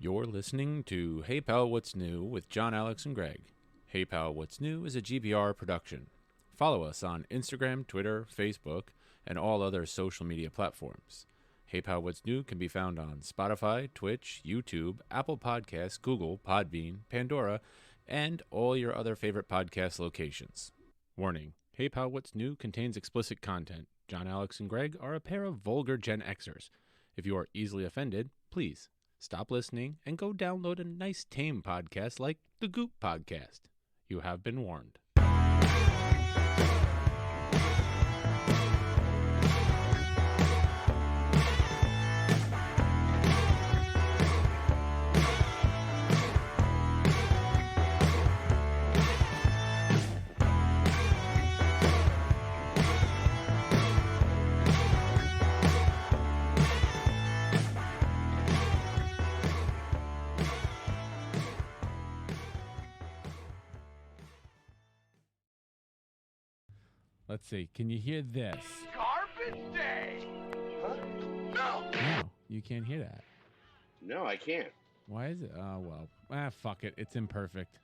You're listening to Hey Pal, What's New with John, Alex, and Greg. Hey Pal, What's New is a GBR production. Follow us on Instagram, Twitter, Facebook, and all other social media platforms. Hey Pal, What's New can be found on Spotify, Twitch, YouTube, Apple Podcasts, Google, Podbean, Pandora, and all your other favorite podcast locations. Warning, Hey Pal, What's New contains explicit content. John, Alex, and Greg are a pair of vulgar Gen Xers. If you are easily offended, please stop listening and go download a nice tame podcast like the Goop Podcast. You have been warned. Let's see. Can you hear this? Garbage day! Huh? No! No, you can't hear that. No, I can't. Why is it? Oh, well. Fuck it. It's imperfect.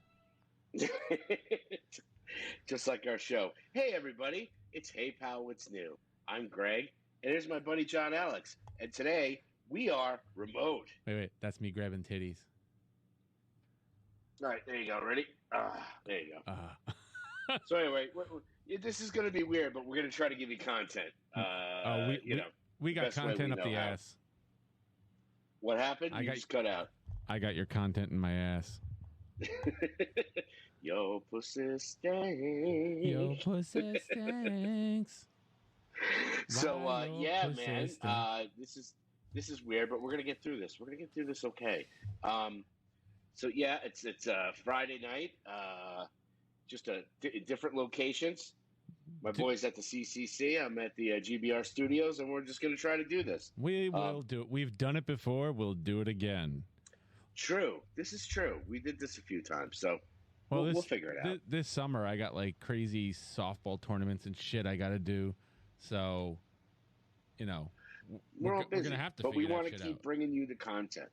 Just like our show. Hey, everybody. It's Hey Pal, What's New? I'm Greg, and here's my buddy John Alex. And today, we are remote. Wait. That's me grabbing titties. All right, there you go. Ready? There you go. So anyway, this is going to be weird, but we're going to try to give you content. We got content up the ass. What happened? You just cut out. I got your content in my ass. Yo, pussy stinks. Yo, pussy stinks. So, yeah, man, this is weird, but we're going to get through this. We're going to get through this okay. So, yeah, it's Friday night. Just different locations. My boy's at the CCC. I'm at the GBR studios, and we're just going to try to do this. We will do it. We've done it before. We'll do it again. True. This is true. We did this a few times, so we'll figure it out. This summer, I got like crazy softball tournaments and shit I got to do. So, we're all busy, we're going to have to but we want to keep bringing you the content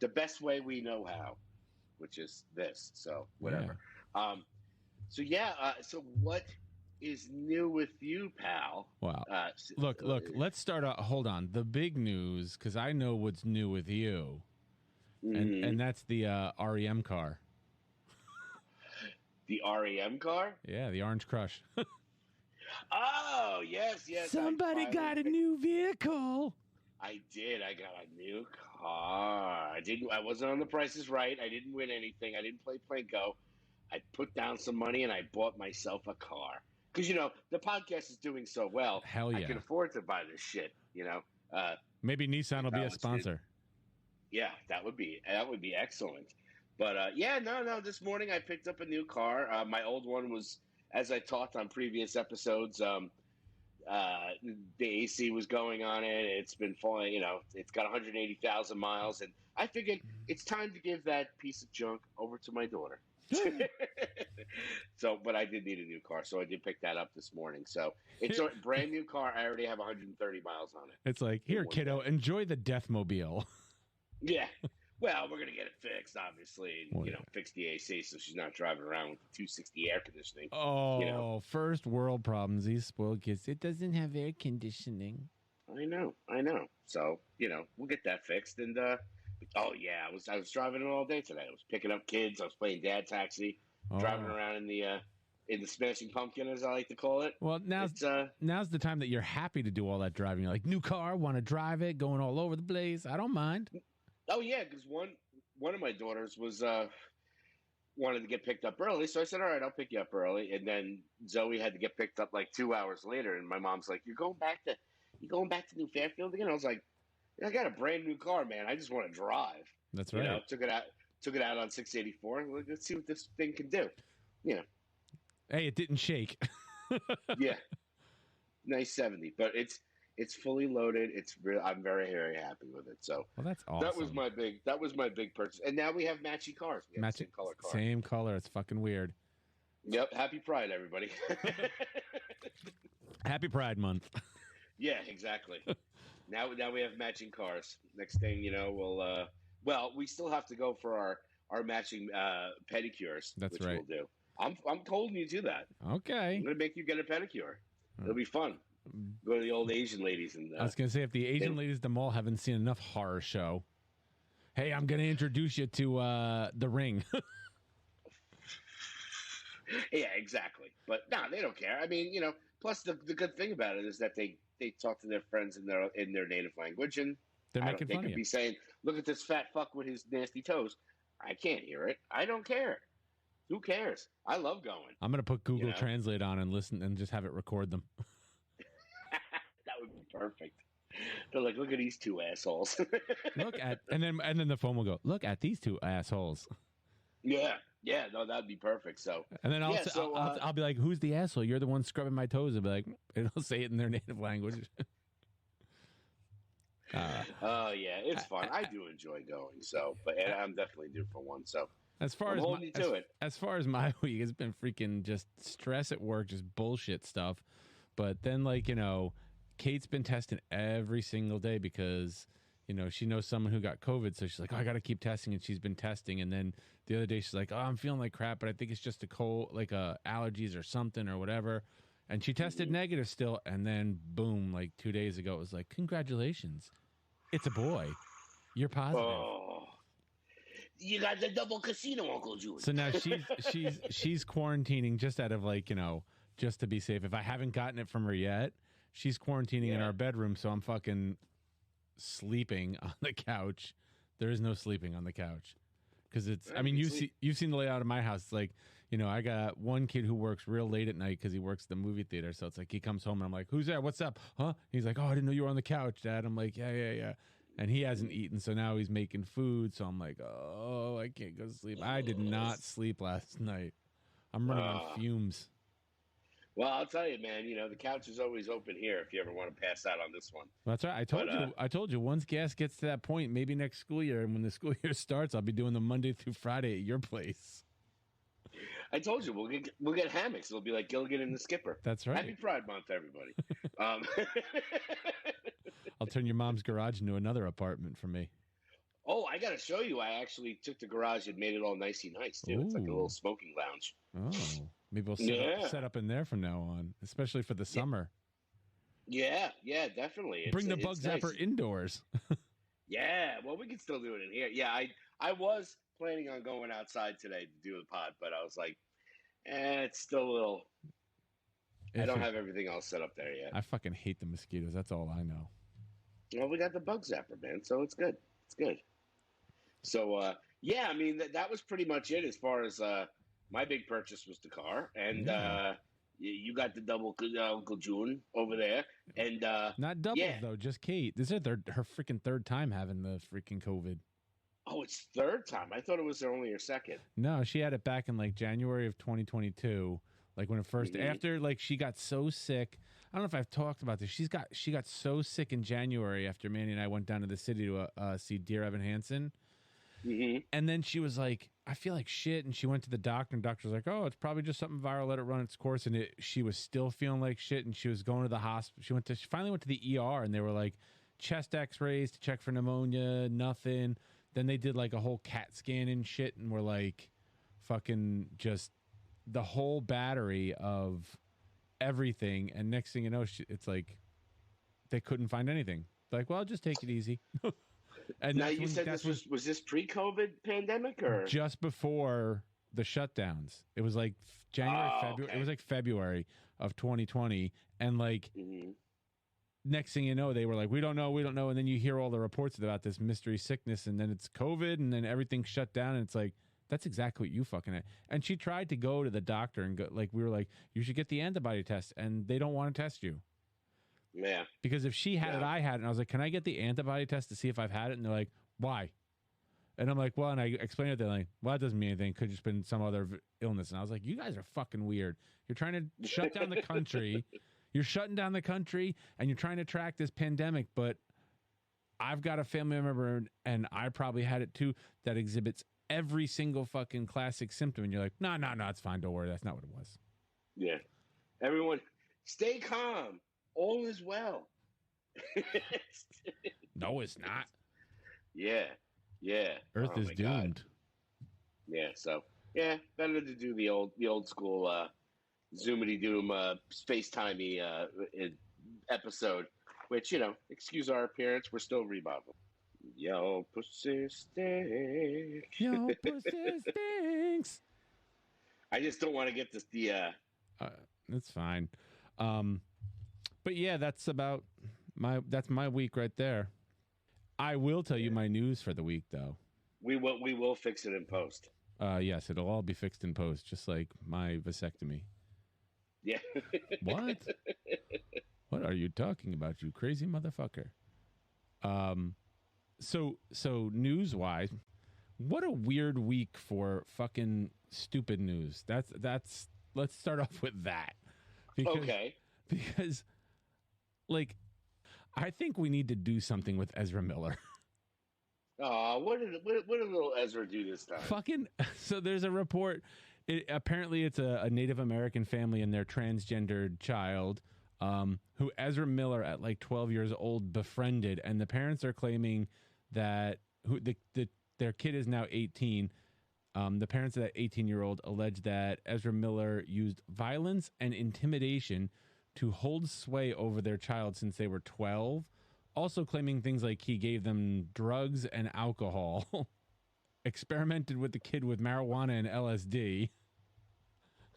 the best way we know how, which is this. So, whatever. Yeah. So what is new with you, pal? Wow. Look, let's start out. Hold on. The big news, because I know what's new with you, and that's the REM car. The REM car? Yeah, the Orange Crush. Oh, yes. Somebody got a new vehicle. I did. I got a new car. I wasn't on The Price is Right. I didn't win anything. I didn't play Go. I put down some money and I bought myself a car. Because, the podcast is doing so well. Hell yeah. I can afford to buy this shit, Maybe Nissan will be a sponsor. Yeah, that would be excellent. But, this morning I picked up a new car. My old one was, as I talked on previous episodes, the AC was going on it. It's been falling, it's got 180,000 miles. And I figured it's time to give that piece of junk over to my daughter. But I did need a new car, so I did pick that up this morning. So it's a brand new car. I already have 130 miles on it. It's like, here, kiddo, enjoy the Deathmobile. Yeah. Well, we're going to get it fixed, obviously, and, fix the AC so she's not driving around with the 260 air conditioning. Oh, first world problems. These spoiled kids. It doesn't have air conditioning. I know. So, we'll get that fixed. And, oh, yeah, I was driving it all day today. I was picking up kids. I was playing dad taxi, driving around in the Smashing Pumpkin, as I like to call it. Well, now's the time that you're happy to do all that driving. You're like, new car, want to drive it, going all over the place. I don't mind. Oh, yeah, because one of my daughters was wanted to get picked up early. So I said, all right, I'll pick you up early. And then Zoe had to get picked up like 2 hours later. And my mom's like, you're going back to New Fairfield again? I was like, I got a brand new car, man. I just want to drive. That's right. Took it out on 684. Let's see what this thing can do. Hey, it didn't shake. Yeah. Nice 70, but it's fully loaded. I'm very, very happy with it. So that's awesome. That was my big purchase. And now we have matching cars. We have the same color car. Same color. It's fucking weird. Yep. Happy Pride, everybody. Happy Pride Month. Yeah, exactly. Now we have matching cars. Next thing you know, Well, we still have to go for our matching pedicures, That's which right. we'll do. I'm holding you to that. Okay. I'm gonna make you get a pedicure. It'll be fun. Go to the old Asian ladies and. I was gonna say, if the Asian ladies at the mall haven't seen enough horror show, hey, I'm gonna introduce you to The Ring. Yeah, exactly. But no, they don't care. I mean, plus the good thing about it is that they talk to their friends in their native language, and They're making they fun of could you. be saying, "Look at this fat fuck with his nasty toes." I can't hear it. I don't care. Who cares? I love going. I'm gonna put Google Translate on and listen and just have it record them. That would be perfect. They're like, "Look at these two assholes." and then the phone will go, "Look at these two assholes." Yeah, no, that'd be perfect. So, and then I'll be like, "Who's the asshole? You're the one scrubbing my toes." I'll be like, it'll say it in their native language. Oh yeah, it's fun. I do enjoy going. So, and I'm definitely due for one. So, as far as my week, it's been freaking just stress at work, just bullshit stuff. But then, Kate's been testing every single day because, she knows someone who got COVID. So she's like, "Oh, I got to keep testing." And she's been testing. And then the other day she's like, "Oh, I'm feeling like crap, but I think it's just a cold, allergies or something or whatever." And she tested negative still. And then boom, 2 days ago, it was like, "Congratulations. It's a boy. You're positive." Oh, you got the double casino, Uncle Jude. So now she's quarantining just out of just to be safe. If I haven't gotten it from her yet, she's quarantining in our bedroom. So I'm fucking sleeping on the couch. There is no sleeping on the couch because it's. I mean, you've seen the layout of my house. It's like, I got one kid who works real late at night because he works at the movie theater. So it's like he comes home and I'm like, "Who's there? What's up? Huh?" He's like, "Oh, I didn't know you were on the couch, Dad." I'm like, Yeah. And he hasn't eaten, so now he's making food. So I'm like, "Oh, I can't go to sleep." I did not sleep last night. I'm running on fumes. Well, I'll tell you, man. The couch is always open here if you ever want to pass out on this one. That's right. I told you. Once gas gets to that point, maybe next school year, and when the school year starts, I'll be doing the Monday through Friday at your place. I told you we'll get hammocks. It'll be like Gilligan and the Skipper. That's right. Happy Pride Month, everybody. I'll turn your mom's garage into another apartment for me. Oh, I got to show you. I actually took the garage and made it all nicey nice too. Ooh. It's like a little smoking lounge. Oh, maybe we'll set up in there from now on, especially for the summer. Yeah, definitely. Bring the bug zapper indoors. Yeah, well, we can still do it in here. Yeah, I was planning on going outside today to do the pod, but I was like, it's still a little. I don't have everything else set up there yet. I fucking hate the mosquitoes. That's all I know. Well, we got the bug zapper, man, so it's good. It's good. So, yeah, I mean, that was pretty much it as far as my big purchase was the car. And you got the double Uncle June over there. And not doubles, though, just Kate. This is her freaking third time having the freaking COVID. Oh, it's third time. I thought it was only her second. No, she had it back in January of 2022. When it first, after she got so sick. I don't know if I've talked about this. She got so sick in January after Manny and I went down to the city to see Dear Evan Hansen. Mm-hmm. And then she was like, "I feel like shit." And she went to the doctor, and the doctor was like, "Oh, it's probably just something viral. Let it run its course." And she was still feeling like shit, and she was going to the hospital. She finally went to the ER, and they were like, chest X-rays to check for pneumonia, nothing. Then they did a whole CAT scan and shit, and were like, fucking just the whole battery of everything. And next thing you know, it's like they couldn't find anything. Like, well, just take it easy. And now you said this was this pre-COVID pandemic or just before the shutdowns? It was like January, February. Okay. It was like February of 2020, and next thing you know, they were like, we don't know, and then you hear all the reports about this mystery sickness, and then it's COVID, and then everything shut down, and it's like, that's exactly what you fucking had. And she tried to go to the doctor and go, we were like, you should get the antibody test, and they don't want to test you. Yeah. Because if she had it, I had it. And I was like, can I get the antibody test to see if I've had it? And they're like, why? And I'm like, well, and I explained it. They're like, well, that doesn't mean anything. Could just been some other illness. And I was like, you guys are fucking weird. You're trying to shut down the country. You're shutting down the country, and you're trying to track this pandemic. But I've got a family member, and I probably had it too, that exhibits every single fucking classic symptom. And you're like, no, it's fine. Don't worry. That's not what it was. Yeah. Everyone, stay calm. All is well. No, it's not. Yeah. Yeah. Earth Oh is my God. doomed. Yeah. So yeah, better to do the old school Zoomity Doom FaceTimey episode, which excuse our appearance, we're still rebounding. Yo, pussy stink. Yo, pussy stinks. I just don't want to get this It's fine. But yeah, that's my week right there. I will tell you my news for the week, though. We will fix it in post. Yes, it'll all be fixed in post, just like my vasectomy. Yeah. What? What are you talking about, you crazy motherfucker? So news wise, what a weird week for fucking stupid news. That's let's start off with that. Because like I think we need to do something with Ezra Miller. Oh, what did little Ezra do this time? So there's a report. Apparently it's a Native American family and their transgendered child, who Ezra Miller at like 12 years old befriended, and the parents are claiming that their kid is now 18. The parents of that 18-year-old allege that Ezra Miller used violence and intimidation to hold sway over their child since they were 12. Also claiming things like he gave them drugs and alcohol, experimented with the kid with marijuana and LSD.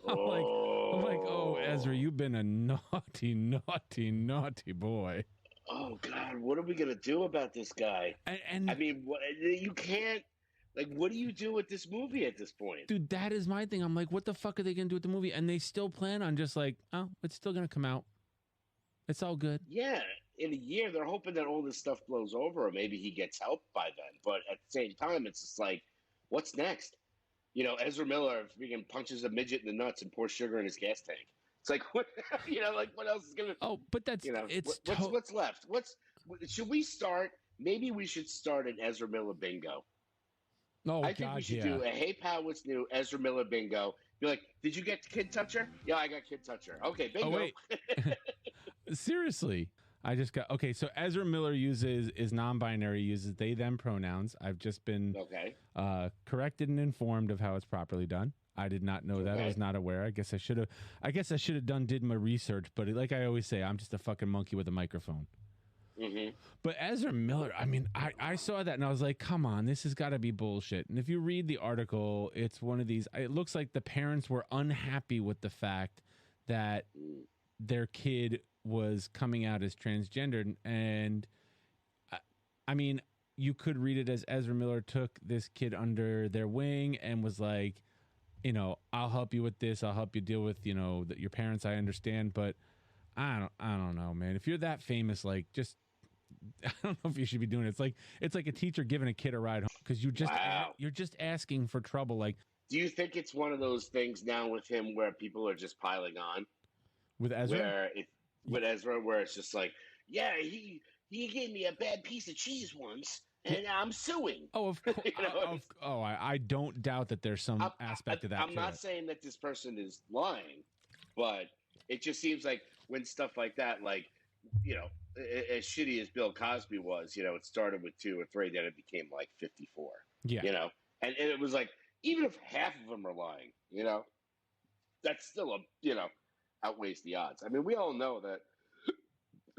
I'm like, oh, Ezra, you've been a naughty, naughty, naughty boy. Oh God, what are we gonna do about this guy? And I mean, you can't. Like, what do you do with this movie at this point? Dude, that is my thing. I'm like, what the fuck are they gonna do with the movie? And they still plan on just like, oh, it's still gonna come out. It's all good. Yeah, in a year, they're hoping that all this stuff blows over, or maybe he gets help by then. But at the same time, it's just like, what's next? Ezra Miller freaking punches a midget in the nuts and pours sugar in his gas tank. It's like, what? What else is gonna? Oh, but that's what's left? Should we start? Maybe we should start an Ezra Miller bingo. Oh, I think we should do a Hey Pal, what's new? Ezra Miller bingo. Be like, did you get Kid Toucher? Yeah, I got Kid Toucher. Okay, bingo. Oh, wait. Seriously. I just got so Ezra Miller is non-binary, uses they them pronouns. I've just been corrected and informed of how it's properly done. I did not know that. I was not aware. I guess I should have did my research, but like I always say, I'm just a fucking monkey with a microphone. Mm-hmm. But Ezra Miller, I mean, I saw that and I was like, come on, this has got to be bullshit. And if you read the article, it's one of these, it looks like the parents were unhappy with the fact that their kid was coming out as transgendered. And I mean, you could read it as Ezra Miller took this kid under their wing and was like, I'll help you with this. I'll help you deal with, your parents. I understand, but I don't know, man. If you're that famous, like, just, I don't know if you should be doing it. It's like a teacher giving a kid a ride home because you're just asking for trouble. Like, do you think it's one of those things now with him where people are just piling on with Ezra? Where it's just like, yeah, he gave me a bad piece of cheese once, and I'm suing. Oh, of course. I don't doubt that there's some aspect of that. I'm not saying that this person is lying, but it just seems like when stuff like that, like, as shitty as Bill Cosby was, it started with 2 or 3, then it became like 54. Yeah. And it was like, even if half of them are lying, that's still outweighs the odds. I mean, we all know that.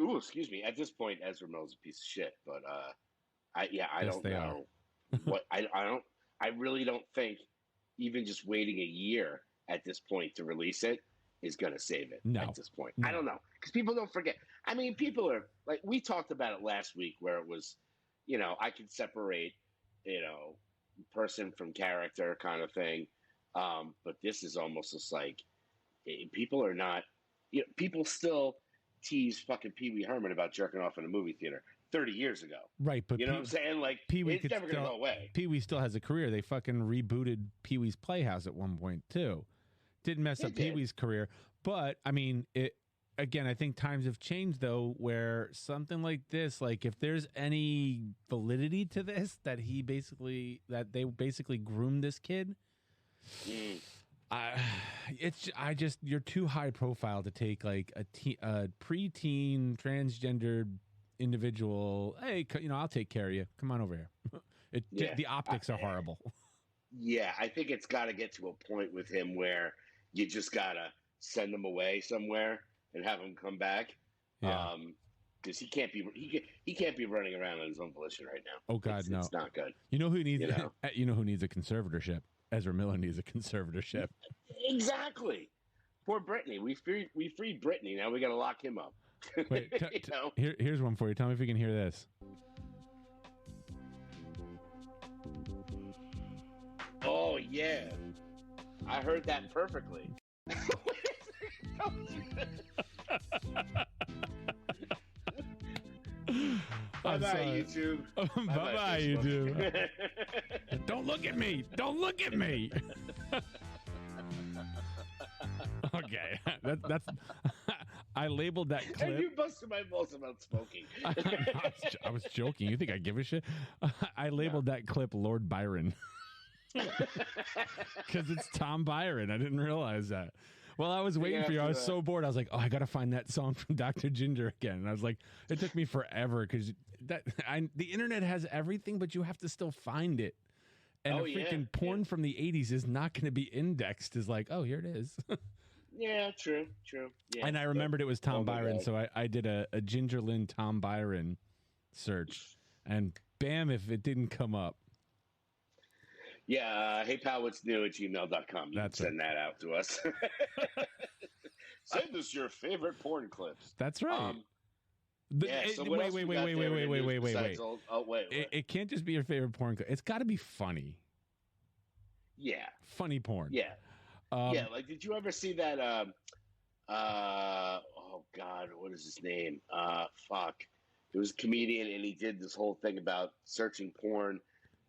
Ooh, excuse me. At this point, Ezra Miller's a piece of shit. But I don't know what I really don't think even just waiting a year at this point to release it is going to save it at this point. No. I don't know, because people don't forget. I mean, people are like, we talked about it last week where it was, I could separate, person from character kind of thing. But this is almost just like, people are not, people still tease fucking Pee Wee Herman about jerking off in a movie theater 30 years ago. Right. But you know what I'm saying? Like, it's never going to go away. Pee Wee still has a career. They fucking rebooted Pee Wee's Playhouse at one point too. Didn't mess up Pee Wee's career. But I mean, again, I think times have changed though, where something like this, like if there's any validity to this, that they basically groomed this kid. You're too high profile to take like a preteen transgendered individual. Hey, I'll take care of you. Come on over here. The optics are horrible. Yeah, I think it's got to get to a point with him where you just gotta send him away somewhere and have him come back. Yeah. Because he can't be running around on his own volition right now. Oh God, no, it's not good. You know who needs who needs a conservatorship? Ezra Miller needs a conservatorship. Exactly. Poor Brittany. We freed Brittany. Now we got to lock him up. Wait, here's one for you. Tell me if you can hear this. Oh yeah, I heard that perfectly. Bye-bye, YouTube. Bye-bye, YouTube. Don't look at me. Don't look at me. Okay. That's I labeled that clip. And you busted my balls about smoking. I was joking. You think I give a shit? I labeled that clip Lord Byron. Because it's Tom Byron. I didn't realize that. Well, I was waiting for you. I was so bored. I was like, oh, I got to find that song from Dr. Ginger again. And I was like, it took me forever because the internet has everything, but you have to still find it. And freaking porn from the 80s is not going to be indexed as like, oh, here it is. Yeah, true. Yeah, and I remembered it was Tom Byron, so I did a Ginger Lynn Tom Byron search. And bam, if it didn't come up. Yeah, hey pal, what's new at gmail.com. You can send that out to us. Send us your favorite porn clips. That's right. Wait. It can't just be your favorite porn clip. It's got to be funny. Yeah. Funny porn. Yeah. Like, did you ever see that? Oh, God, what is his name? Fuck. It was a comedian, and he did this whole thing about searching porn.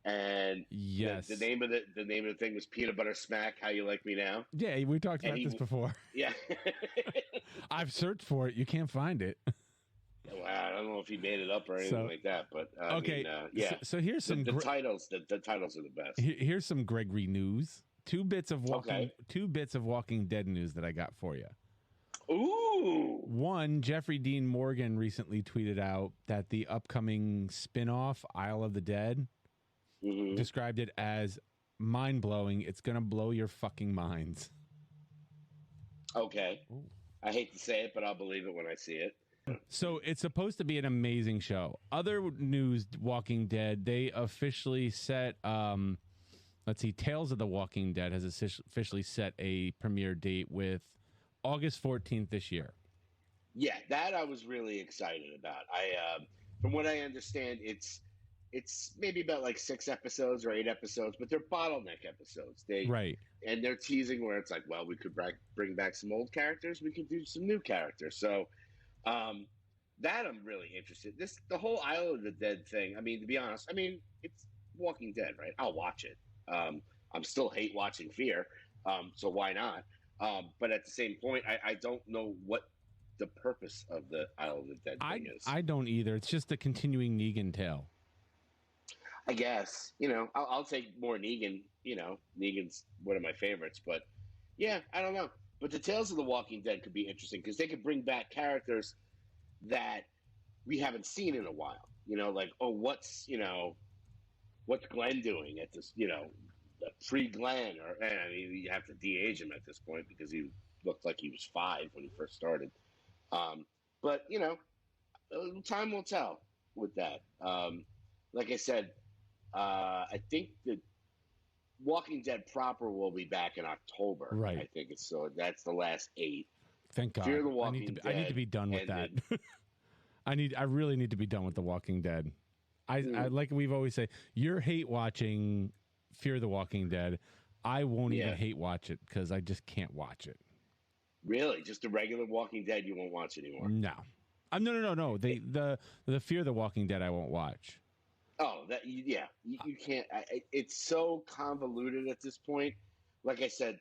And yes, the name of the thing was Peanut Butter Smack. How You Like Me Now? Yeah, we talked about this before. Yeah, I've searched for it. You can't find it. Well, I don't know if he made it up or anything like that, but okay. So here's some the titles. The titles are the best. Here's some Gregory news. Two bits of Walking Dead news that I got for you. Ooh. One, Jeffrey Dean Morgan recently tweeted out that the upcoming spin-off Isle of the Dead described it as mind-blowing. It's going to blow your fucking minds. Okay. Ooh. I hate to say it, but I'll believe it when I see it. So it's supposed to be an amazing show. Other news, Walking Dead, they officially set, Tales of the Walking Dead has officially set a premiere date with August 14th this year. Yeah, that I was really excited about. From what I understand, it's maybe about like 6 episodes or 8 episodes, but they're bottleneck episodes. And they're teasing where it's like, well, we could bring back some old characters, we could do some new characters. So that I'm really interested. The whole Isle of the Dead thing. I mean, to be honest, it's Walking Dead, right? I'll watch it. I'm still hate watching Fear, so why not? But at the same point, I don't know what the purpose of the Isle of the Dead thing is. I don't either. It's just a continuing Negan tale. I guess, I'll take more Negan. Negan's one of my favorites, but yeah, I don't know. But the Tales of the Walking Dead could be interesting because they could bring back characters that we haven't seen in a while. Like, oh, what's Glenn doing at this, pre-Glenn? You have to de-age him at this point because he looked like he was 5 when he first started. But, time will tell with that. Like I said, I think the Walking Dead proper will be back in October. Right. I think so. That's the last 8. Thank God. Fear the Walking Dead. I need to be done with that. I really need to be done with The Walking Dead. I like we've always said, you're hate watching Fear the Walking Dead. I won't even hate watch it because I just can't watch it. Really? Just the regular Walking Dead you won't watch anymore? No. No. The Fear the Walking Dead I won't watch. Oh, you can't. It's so convoluted at this point. Like I said,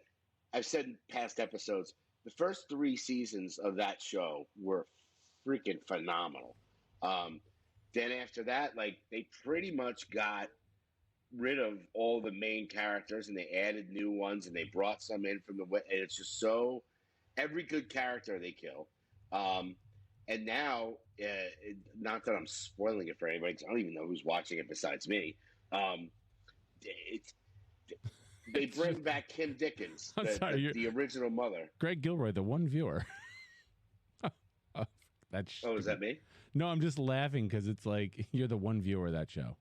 I've said in past episodes, the first 3 seasons of that show were freaking phenomenal. Then after that, like, they pretty much got rid of all the main characters and they added new ones and they brought some in from and it's just so every good character they kill. And now, not that I'm spoiling it for anybody, because I don't even know who's watching it besides me, Um, it's they bring back Kim Dickens, I'm sorry, the original mother. Greg Gilroy, the one viewer. That's Oh, is that me? No, I'm just laughing because it's like you're the one viewer of that show.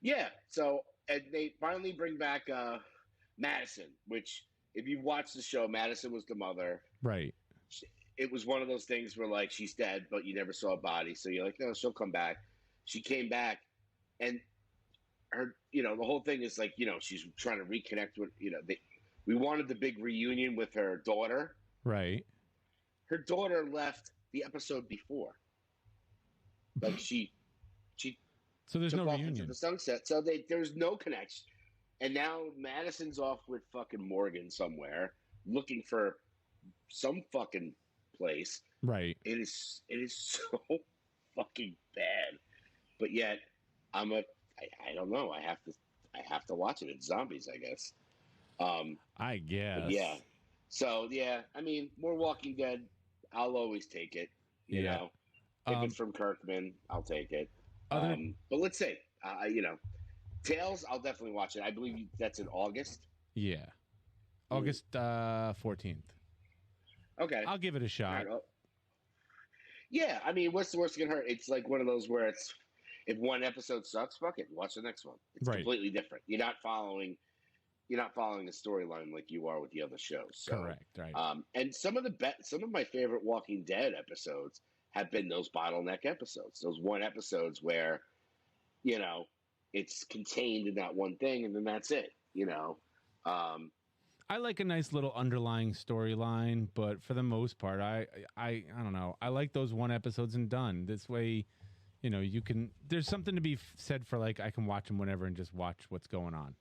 Yeah. So, and they finally bring back Madison, which, if you watch the show, Madison was the mother. Right. It was one of those things where, like, she's dead, but you never saw a body. So you're like, no, she'll come back. She came back, and her, the whole thing is like, she's trying to reconnect with, we wanted the big reunion with her daughter. Right. Her daughter left the episode before. Like, she so there's took no off reunion. into the sunset. So there's no connection. And now Madison's off with fucking Morgan somewhere, looking for some fucking place. Right. It is so fucking bad. But yet, I don't know. I have to watch it. It's zombies, I guess. I guess. Yeah. So yeah, I mean, more Walking Dead. I'll always take it. You know, if it's from Kirkman, I'll take it. But let's see. Tales, I'll definitely watch it. I believe that's in August. Yeah. August 14th. Okay. I'll give it a shot. Right, yeah, I mean, what's the worst that can hurt? It's like one of those where it's, if one episode sucks, fuck it, watch the next one. It's completely different. You're not following the storyline like you are with the other shows. So, correct, right. And some of my favorite Walking Dead episodes have been those bottleneck episodes. Those one episodes where, it's contained in that one thing, and then that's it. I like a nice little underlying storyline, but for the most part, I don't know. I like those one episodes and done. This way, you can. There's something to be said for, like, I can watch them whenever and just watch what's going on.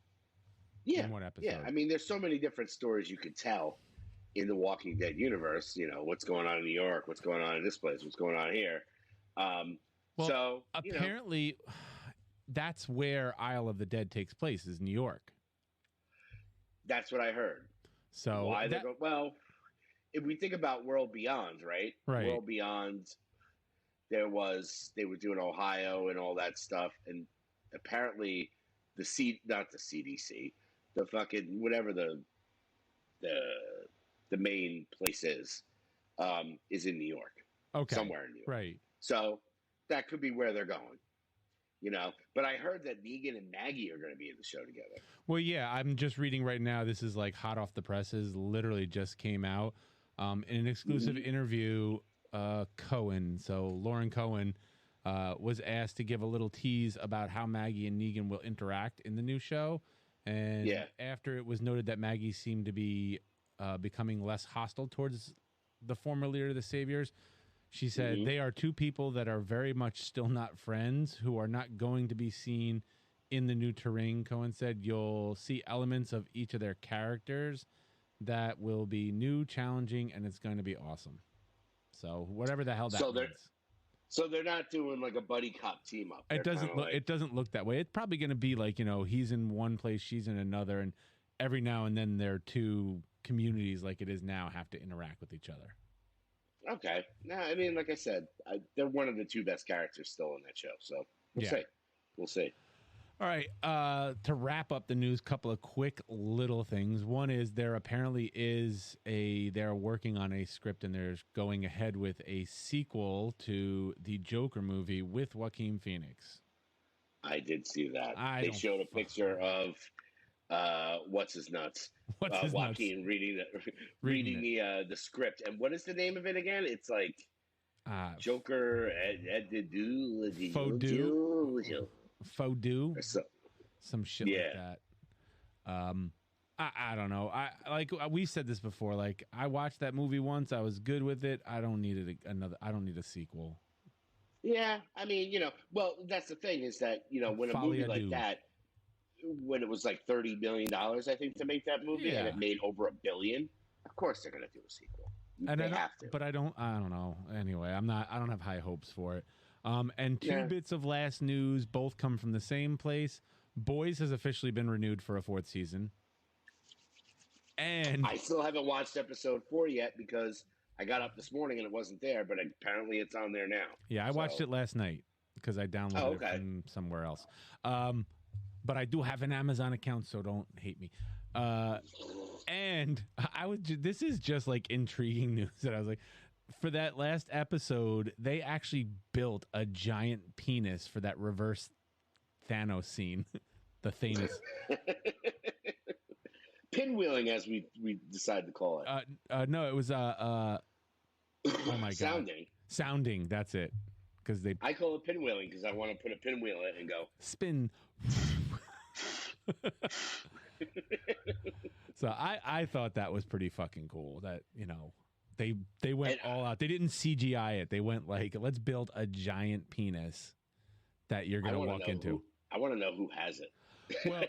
Yeah, in one episode. Yeah. I mean, there's so many different stories you could tell in the Walking Dead universe. What's going on in New York, what's going on in this place, what's going on here. So apparently, that's where Isle of the Dead takes place, is New York. That's what I heard. So why they go? Well, if we think about World Beyond, right? World Beyond, they were doing Ohio and all that stuff, and apparently not the CDC, the fucking whatever the main place is in New York. Okay, somewhere in New York. Right. So that could be where they're going. But I heard that Negan and Maggie are going to be in the show together. Well, yeah, I'm just reading right now. This is like hot off the presses. Literally just came out in an exclusive interview. Lauren Cohen was asked to give a little tease about how Maggie and Negan will interact in the new show. And after it was noted that Maggie seemed to be becoming less hostile towards the former leader of the Saviors, she said, they are two people that are very much still not friends, who are not going to be seen in the new terrain. Cohen said, you'll see elements of each of their characters that will be new, challenging, and it's going to be awesome. So whatever the hell that means. So they're not doing like a buddy cop team up. It doesn't look that way. It's probably going to be like, he's in one place, she's in another, and every now and then their two communities, like it is now, have to interact with each other. Okay. No, I mean, like I said, they're one of the two best characters still in that show. So we'll see. All right. To wrap up the news, couple of quick little things. One is there apparently they're working on a script, and they're going ahead with a sequel to the Joker movie with Joaquin Phoenix. I did see that. They showed a picture of what's his nuts. Joaquin reading the script. And what is the name of it again? It's like Joker Faux do. Some shit like that. I don't know. We said this before. Like, I watched that movie once. I was good with it. I don't need I don't need a sequel. Yeah, I mean, well, that's the thing is that when a movie like that, when it was like $30 million, I think, to make that movie, and it made over $1 billion, of course they're going to do a sequel. And they have to. But I don't know. Anyway, I don't have high hopes for it. And two bits of last news, both come from the same place. Boys has officially been renewed for a 4th season. And I still haven't watched episode 4 yet because I got up this morning and it wasn't there, but apparently it's on there now. Yeah, I watched it last night. because I downloaded it from somewhere else. But I do have an Amazon account, so don't hate me. And this is just like intriguing news that I was like, for that last episode, they actually built a giant penis for that reverse Thanos scene. The Thanos. Pinwheeling, as we decided to call it. No, it was oh my god, sounding. That's it. Because I call it pinwheeling because I want to put a pinwheel in it and go spin. So I thought that was pretty fucking cool. That they went all out. They didn't CGI it. They went like, let's build a giant penis that you're gonna walk into. I want to know who has it. Well,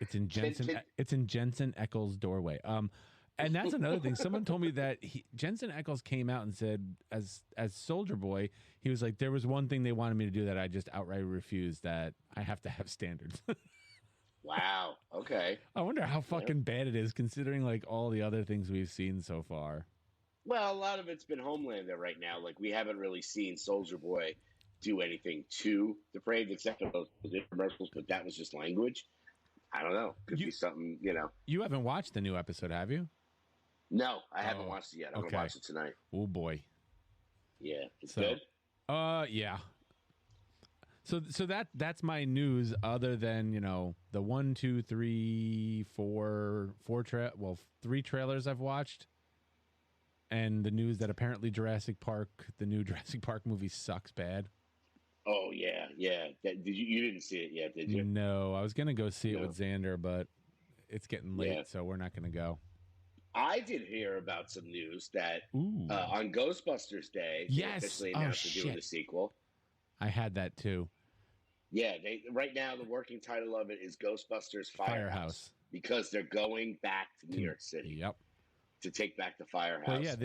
it's in Jensen. It's in Jensen Ackles' doorway. And that's another thing. Someone told me that Jensen Ackles came out and said, as Soldier Boy, he was like, there was one thing they wanted me to do that I just outright refused. That I have to have standards. Wow. Okay. I wonder how fucking bad it is, considering like all the other things we've seen so far. Well, a lot of it's been Homelander right now. Like, we haven't really seen Soldier Boy do anything too depraved except for those commercials, but that was just language. I don't know. Could be something, You haven't watched the new episode, have you? No, I haven't watched it yet. I'm going to watch it tonight. Oh, boy. Yeah. It's good? Yeah. So that's my news, other than, the 1, 2, 3, 4, 3 trailers I've watched. And the news that apparently the new Jurassic Park movie sucks bad. Oh, yeah. You didn't see it yet, did you? No, I was going to go see it with Xander, but it's getting late, so we're not going to go. I did hear about some news that on Ghostbusters Day, they officially announced they're doing the sequel. I had that too. Yeah, right now the working title of it is Ghostbusters Firehouse because they're going back to New York City. Yep. To take back the firehouse. Well, yeah,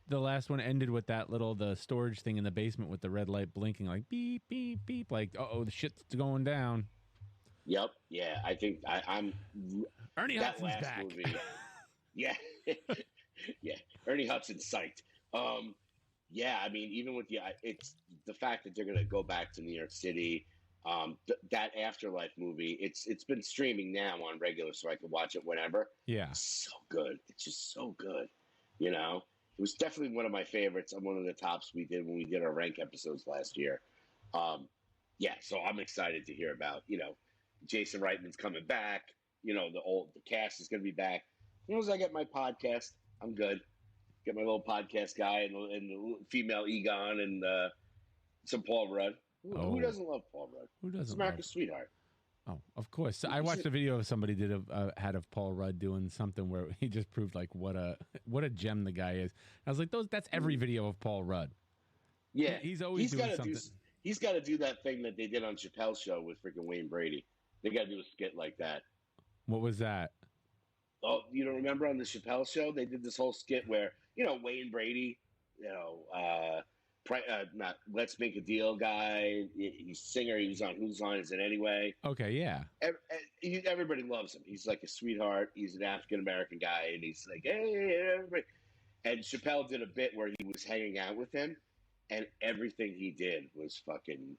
the last one ended with that the storage thing in the basement with the red light blinking like beep, beep, beep. Like, the shit's going down. Yep. Yeah, I think I'm... Ernie Hudson's back. Movie, yeah. Yeah, Ernie Hudson's psyched. Yeah, I mean, even with it's the fact that they're going to go back to New York City. That Afterlife movie, it's been streaming now on regular, so I can watch it whenever. Yeah, it's so good. It's just so good. It was definitely one of my favorites. On one of the tops we did when we did our rank episodes last year. Yeah, so I'm excited to hear about. Jason Reitman's coming back. The cast is going to be back. As long as I get my podcast, I'm good. Get my little podcast guy and the female Egon and some Paul Rudd. Who doesn't love Paul Rudd? Who doesn't? It's America's sweetheart. Oh, of course. So I watched a video of somebody had of Paul Rudd doing something where he just proved like what a gem the guy is. I was like, that's every video of Paul Rudd. Yeah, he's always doing something. He's got to do that thing that they did on Chappelle's show with freaking Wayne Brady. They got to do a skit like that. What was that? Oh, you don't remember on the Chappelle show? They did this whole skit where Wayne Brady, not Let's Make a Deal guy. He's a singer. He was on Whose Line Is It Anyway? Okay, yeah. Everybody loves him. He's like a sweetheart. He's an African-American guy, and he's like, hey, everybody. And Chappelle did a bit where he was hanging out with him, and everything he did was fucking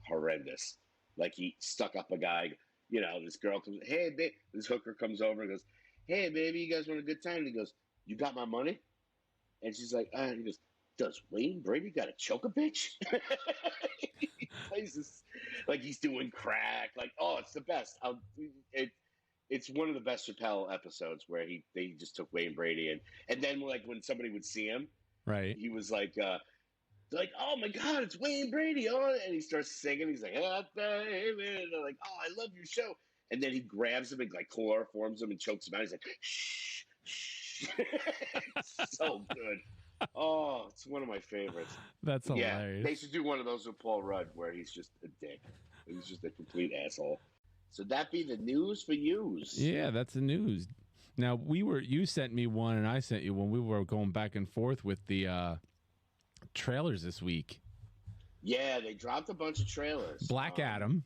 horrendous. Like, he stuck up a guy. This girl comes, hey, babe. This hooker comes over and goes, hey, baby, you guys want a good time? And he goes, you got my money? And she's like, and he goes, does Wayne Brady got to choke a bitch? He plays this like he's doing crack. Like, it's the best. It's one of the best Chappelle episodes where they just took Wayne Brady and then like when somebody would see him, right? He was like, oh my God, it's Wayne Brady! Oh, and he starts singing. He's like, oh, baby. And they're like, oh, I love your show. And then he grabs him and like chloroforms him and chokes him out. He's like, shh, shh. It's so good. Oh, it's one of my favorites. That's hilarious. Yeah, they should do one of those with Paul Rudd where he's just a dick. He's just a complete asshole. So that be the news for yous. Yeah, that's the news. Now, you sent me one and I sent you one. We were going back and forth with the trailers this week. Yeah, they dropped a bunch of trailers. Black Adam.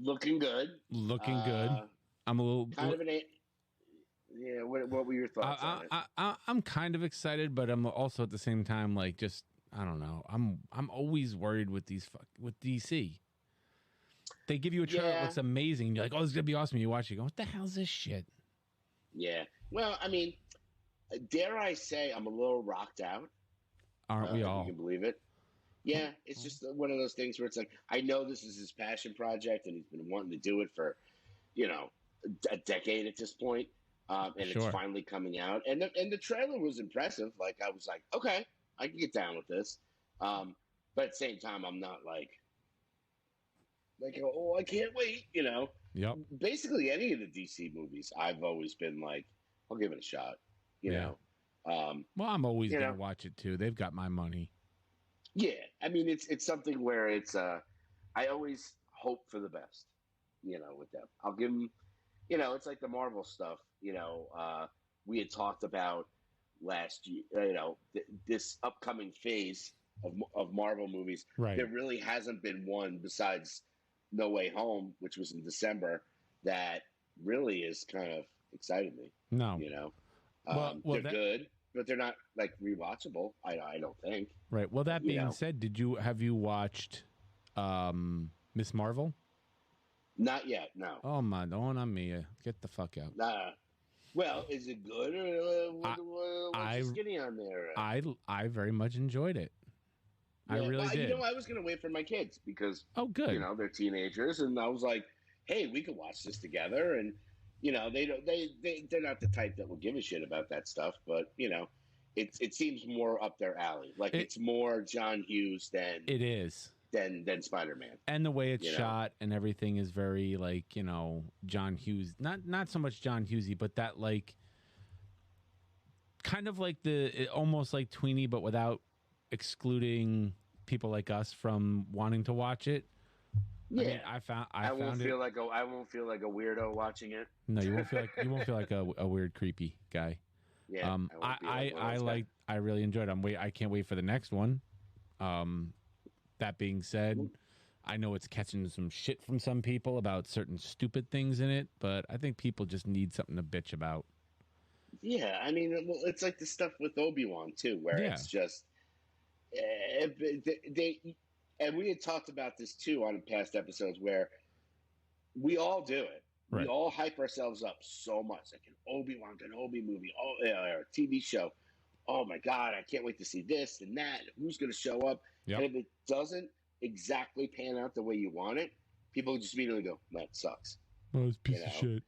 Looking good. I'm a little... Kind of an... Yeah, what were your thoughts on it? I'm kind of excited, but I'm also at the same time like just I don't know. I'm always worried with with DC. They give you a trailer that looks amazing. You're like, oh, this is gonna be awesome. You watch it, you go, what the hell is this shit? Yeah. Well, I mean, dare I say, I'm a little rocked out. Aren't we all? You can believe it. Yeah, it's just one of those things where it's like, I know this is his passion project, and he's been wanting to do it for, a decade at this point, and it's finally coming out. And the trailer was impressive. Like, I was like, okay, I can get down with this. But at the same time, I'm not like, oh, I can't wait. Yep. Basically, any of the DC movies, I've always been like, I'll give it a shot. You know. Well, I'm always gonna watch it too. They've got my money. Yeah, I mean, it's something where it's I always hope for the best, with them. I'll give them, it's like the Marvel stuff. We had talked about last year. This upcoming phase of Marvel movies. Right. There really hasn't been one besides No Way Home, which was in December, that really is kind of excited me. No, they're good, but they're not like rewatchable. I don't think. Right. Well, that being said, have you watched Miss Marvel? Not yet. No. Oh my! Don't on me. Get the fuck out. Nah. Well, is it good or what's the skinny on there? I very much enjoyed it. Yeah, I really did. I was gonna wait for my kids because good. They're teenagers, and I was like, hey, we could watch this together, and they're not the type that will give a shit about that stuff, but it seems more up their alley. Like it's more John Hughes than it is than Spider-Man. And the way it's shot and everything is very like, John Hughes, not so much John Hughesy, but that like kind of like almost like Tweenie, but without excluding people like us from wanting to watch it. Yeah, I mean, I won't feel like a weirdo watching it. No, you won't feel like a weird, creepy guy. Yeah, I really enjoyed it. I can't wait for the next one. That being said, I know it's catching some shit from some people about certain stupid things in it, but I think people just need something to bitch about. Yeah, I mean, it's like the stuff with Obi-Wan too, where it's just they. And we had talked about this too on past episodes, where we all do it. Right. We all hype ourselves up so much, like an Obi-Wan Kenobi movie, or a TV show. Oh my God, I can't wait to see this and that. Who's going to show up? Yep. And if it doesn't exactly pan out the way you want it, people just immediately go, "That sucks." Oh, it's a piece of shit.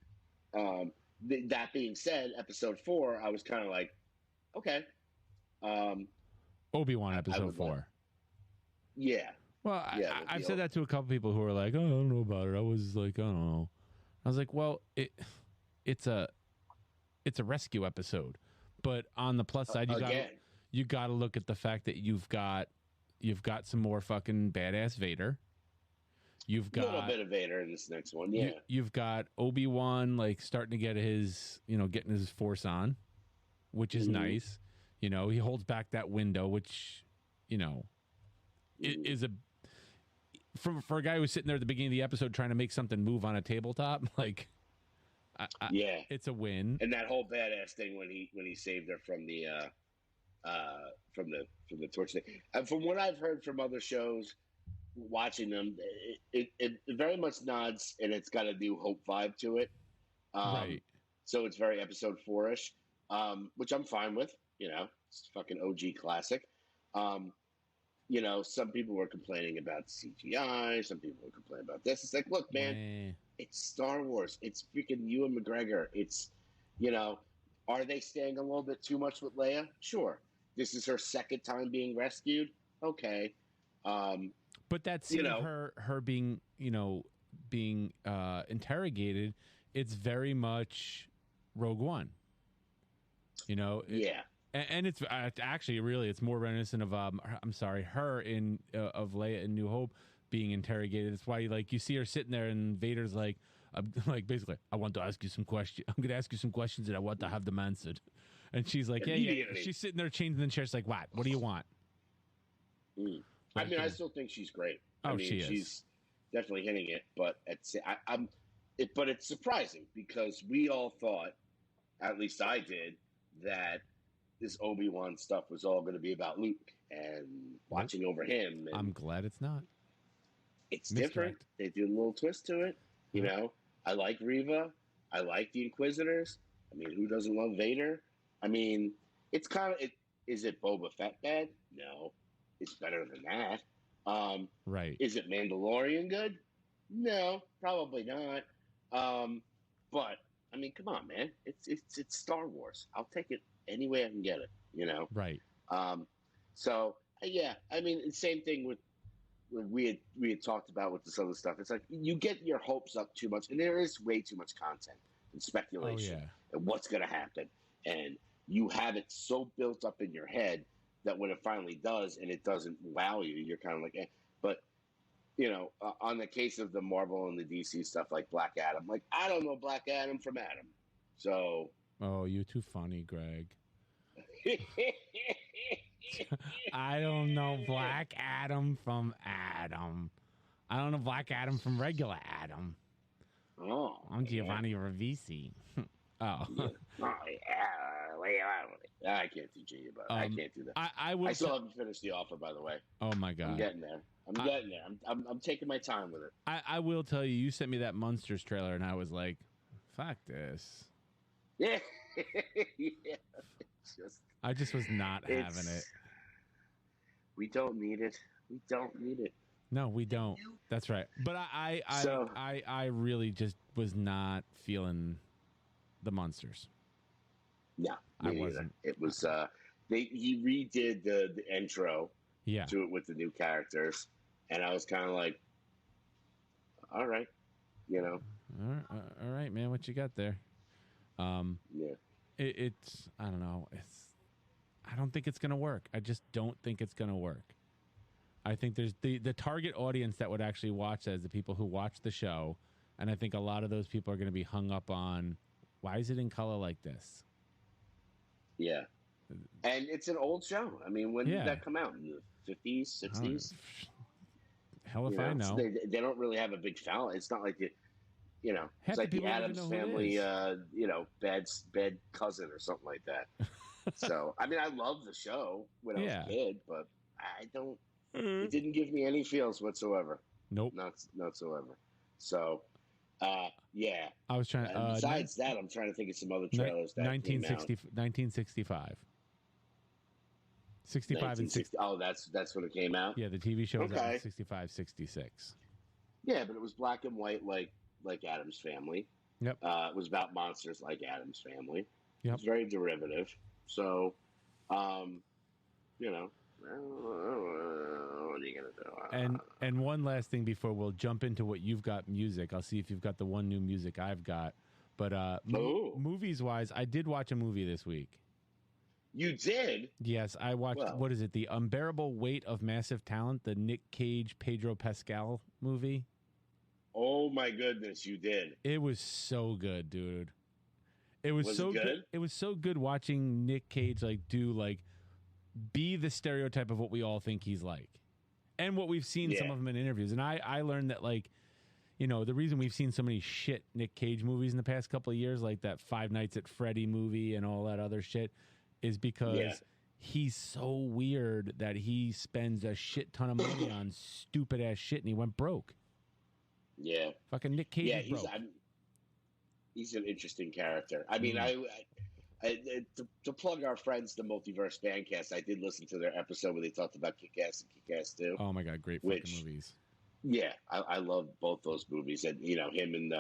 That being said, episode 4, I was kind of like, okay. Obi-Wan episode 4. Yeah. Well, I've said that to a couple people who are like, "Oh, I don't know about it." I was like, "I don't know." I was like, "Well, it's a rescue episode." But on the plus side, you got to look at the fact that you've got some more fucking badass Vader. You've got a little bit of Vader in this next one, yeah. You've got Obi-Wan like starting to get his, getting his force on, which is nice. He holds back that window, which, is for a guy who's sitting there at the beginning of the episode trying to make something move on a tabletop, like. It's a win. And that whole badass thing when he saved her from the torch thing. And from what I've heard from other shows, watching them, it very much nods, and it's got a New Hope vibe to it. Right. So it's very episode 4-ish, which I'm fine with. It's fucking OG classic. Some people were complaining about CGI. Some people were complaining about this. It's like, look, man. It's Star Wars. It's freaking Ewan McGregor. It's, are they staying a little bit too much with Leia? Sure. This is her second time being rescued. Okay. But that scene of her being, being interrogated, it's very much Rogue One. Yeah. And it's actually really, it's more reminiscent of, her in of Leia in New Hope being interrogated. That's why, like, you see her sitting there, and Vader's like basically, I want to ask you some questions. I'm going to ask you some questions, and I want to have them answered. And she's like, yeah. She's sitting there changing the chair. She's like, what? What do you want? I mean, I still think she's great. She's definitely hitting it, but but it's surprising because we all thought, at least I did, that this Obi-Wan stuff was all going to be about Luke, and watching over him. And I'm glad it's not. it's different. They do a little twist to it. You know, I like Reva. I like the Inquisitors. I mean, who doesn't love Vader? I mean, it's kind of. Is it Boba Fett bad? No, it's better than that. Right. Is it Mandalorian good? No, probably not. But I mean, come on, man. It's Star Wars. I'll take it any way I can get it. You know. Right. So yeah, I mean, same thing with we had talked about with this other stuff. It's like you get your hopes up too much, and there is way too much content and speculation and what's going to happen, and you have it so built up in your head that when it finally does and it doesn't wow you, you're kind of like, eh. But you know, on the case of the Marvel and the DC stuff, like Black Adam, like I don't know Black Adam from Adam, so. Oh, you're too funny, Greg. I don't know Black Adam from Adam. I don't know Black Adam from regular Adam. Oh, I'm Giovanni Ribisi. Oh. I can't teach you about it. I can't do that. I still haven't finished The Offer, by the way. Oh my God. I'm getting there. I'm taking my time with it. I will tell you, you sent me that Monsters trailer and I was like, fuck this. Yeah. I just was not having it. We don't need it. We don't need it. No, we don't. That's right. But I really just was not feeling the Monsters. No, I wasn't. It was he redid the intro to it with the new characters, and I was kind of like, all right, you know. All right, man, what you got there? Yeah. It's I don't know. I don't think it's going to work. I just don't think it's going to work. I think there's the target audience that would actually watch that is the people who watch the show. And I think a lot of those people are going to be hung up on, why is it in color like this? Yeah. And it's an old show. I mean, when did that come out? In the 50s, 60s? Hell if I know. They don't really have a big foul. It's not like it's like the Addams Family, bad cousin or something like that. So, I mean, I loved the show when I was a kid, but I don't. It didn't give me any feels whatsoever. Nope, not whatsoever. So, yeah. I was trying. Besides that, I'm trying to think of some other trailers. 1965. 65 and 60. Oh, that's when it came out. Yeah, the TV show was out in 65, 66. Yeah, but it was black and white, like Addams Family. Yep. It was about monsters, like Addams Family. Yep. It was very derivative. So, what are you gonna do? And one last thing before we'll jump into what you've got music. I'll see if you've got the one new music I've got. But movies wise, I did watch a movie this week. You did? Yes, I watched. Well, what is it? The Unbearable Weight of Massive Talent, the Nick Cage, Pedro Pascal movie. Oh my goodness, you did! It was so good, dude. It was so good. It was so good watching Nick Cage be the stereotype of what we all think he's like, and what we've seen some of them in interviews. And I learned that the reason we've seen so many shit Nick Cage movies in the past couple of years, like that Five Nights at Freddy movie and all that other shit, is because he's so weird that he spends a shit ton of money on stupid ass shit and he went broke. Yeah. Fucking Nick Cage is broke. He's an interesting character. I mean, to plug our friends, the Multiverse Bandcast, I did listen to their episode where they talked about Kick-Ass and Kick-Ass 2. Oh, my God. Great fucking movies. Yeah. I love both those movies. And, him and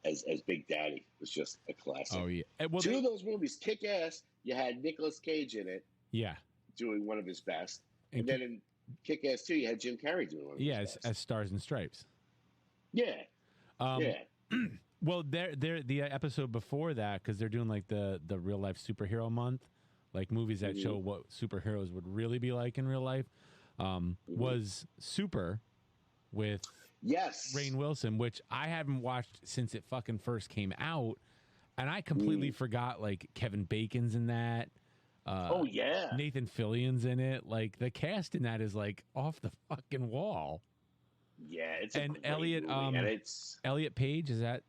as Big Daddy was just a classic. Oh, yeah. Two of those movies, Kick-Ass, you had Nicolas Cage in it. Yeah. Doing one of his best. And then in Kick-Ass 2, you had Jim Carrey doing one of his best. Yeah, as Stars and Stripes. Yeah. Well, they're the episode before that, because they're doing like the real life superhero month, like movies that show what superheroes would really be like in real life. Was Super with Rainn Wilson, which I haven't watched since it fucking first came out, and I completely forgot like Kevin Bacon's in that. Nathan Fillion's in it. Like the cast in that is like off the fucking wall. Yeah, it's and Elliot Elliot Page, is that?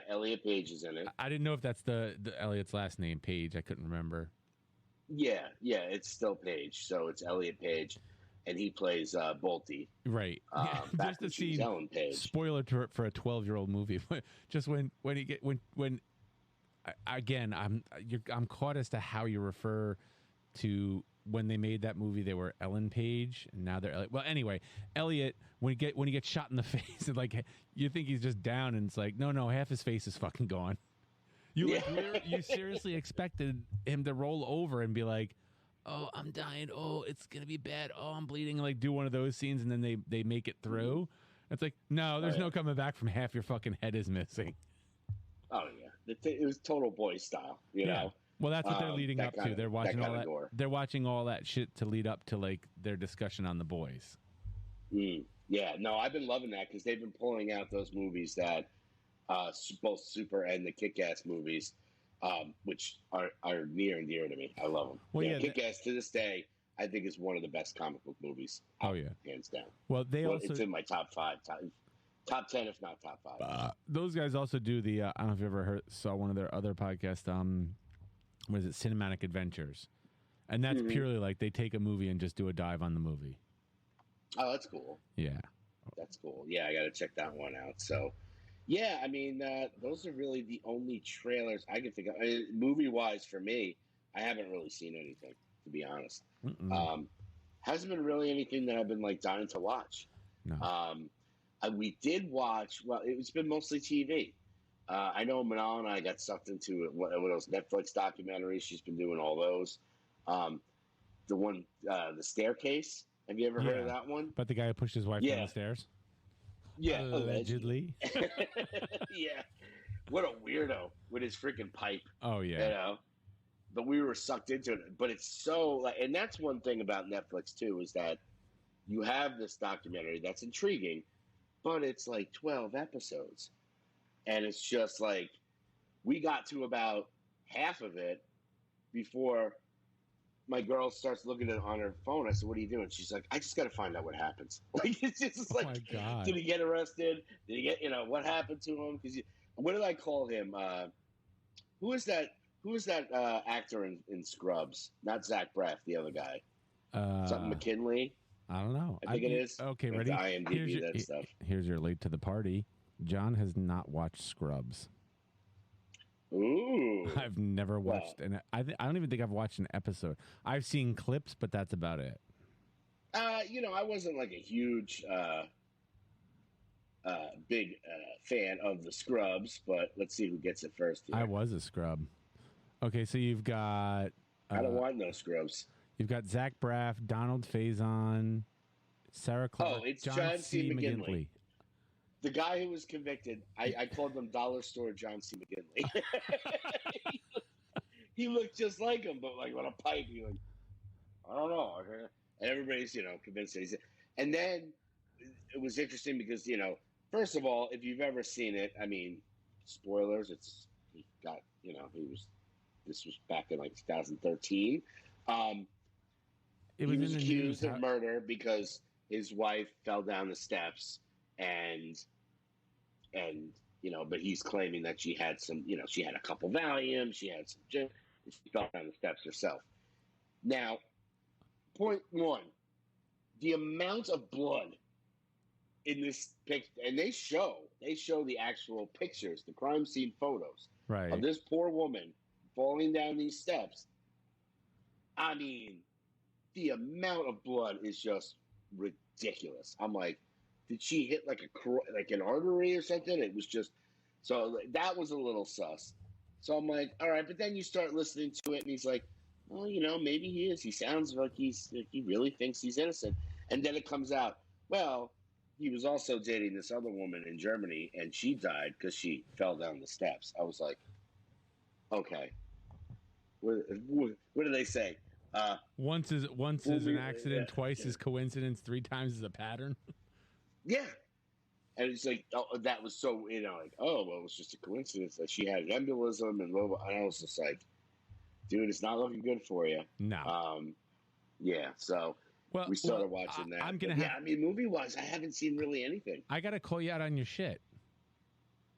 Elliot Page is in it. I didn't know if that's the Elliot's last name, Page. I couldn't remember. Yeah, it's still Page, so it's Elliot Page, and he plays Bolty. Right. Back Just when the she was scene. Ellen Page. Spoiler for a 12-year-old movie. Just when again, I'm caught as to how you refer to when they made that movie. They were Ellen Page, and now they're Elliot. Well, anyway, Elliot when he gets shot in the face, and like you think he's just down, and it's like no, half his face is fucking gone. You you seriously expected him to roll over and be like, "Oh, I'm dying. Oh, it's gonna be bad. Oh, I'm bleeding." Like do one of those scenes, and then they make it through. It's like no, there's no coming back from half your fucking head is missing. Oh yeah, it was total boy style, you know. Well, that's what they're leading up to. They're watching all that. Gore. They're watching all that shit to lead up to like their discussion on The Boys. Yeah, no, I've been loving that because they've been pulling out those movies that both Super and the Kick-Ass movies, which are near and dear to me. I love them. Well, Kick-Ass to this day, I think is one of the best comic book movies. Hands down. Well, it's in my top 5, top 10, if not top 5. Those guys also do the. I don't know if you ever saw one of their other podcasts. What is it? Cinematic Adventures, and that's purely like they take a movie and just do a dive on the movie. Oh, that's cool. Yeah, that's cool. Yeah, I got to check that one out. So, yeah, I mean, those are really the only trailers I can think of. Movie-wise, for me, I haven't really seen anything, to be honest. Hasn't been really anything that I've been like dying to watch. No. We did watch. Well, it's been mostly TV. I know Manal and I got sucked into one of those Netflix documentaries. She's been doing all those. The one, The Staircase. Have you ever heard of that one? But the guy who pushed his wife down the stairs? Yeah. Allegedly. Yeah. What a weirdo with his freaking pipe. Oh, yeah. You know? But we were sucked into it. But it's so, like, and that's one thing about Netflix, too, is that you have this documentary that's intriguing, but it's like 12 episodes. And it's just like, we got to about half of it before my girl starts looking at it on her phone. I said, "What are you doing?" She's like, "I just got to find out what happens." Like, it's just like, my God. Did he get arrested? Did he get, what happened to him? Because what did I call him? Who is that actor in Scrubs? Not Zach Braff, the other guy. Something McKinley. I don't know. I think it is. Okay, ready? IMDb that stuff. Here's your late to the party. John has not watched Scrubs. Ooh. I've never watched, and I don't even think I've watched an episode. I've seen clips, but that's about it. I wasn't like a huge, big fan of the Scrubs, but let's see who gets it first here. I was a scrub. Okay, so you've got... I don't want no Scrubs. You've got Zach Braff, Donald Faison, Sarah Clark, it's John C. McGinley. The guy who was convicted, I called him Dollar Store John C. McGinley. He looked just like him, but like on a pipe. He like, I don't know. And everybody's, convinced that he's. And then it was interesting because, first of all, if you've ever seen it, I mean, spoilers. This was back in like 2013. He was accused of murder because his wife fell down the steps. And but he's claiming that she had some, she had a couple Valium, she had some gin, and she fell down the steps herself. Now, point one, the amount of blood in this picture, and they show the actual pictures, the crime scene photos of this poor woman falling down these steps. I mean, the amount of blood is just ridiculous. I'm like, did she hit like an artery or something? It was just, so that was a little sus. So I'm like, all right, but then you start listening to it, and he's like, well, maybe he is. He sounds like he really thinks he's innocent. And then it comes out, well, he was also dating this other woman in Germany, and she died because she fell down the steps. I was like, okay, what do they say? Once is an accident, twice is coincidence, 3 times is a pattern. Yeah. And it's like, oh, that was so, like, oh, well, it was just a coincidence that she had an embolism and blah, blah. And I was just like, dude, it's not looking good for you. No. Yeah. So we started watching that. Movie-wise, I haven't seen really anything. I got to call you out on your shit.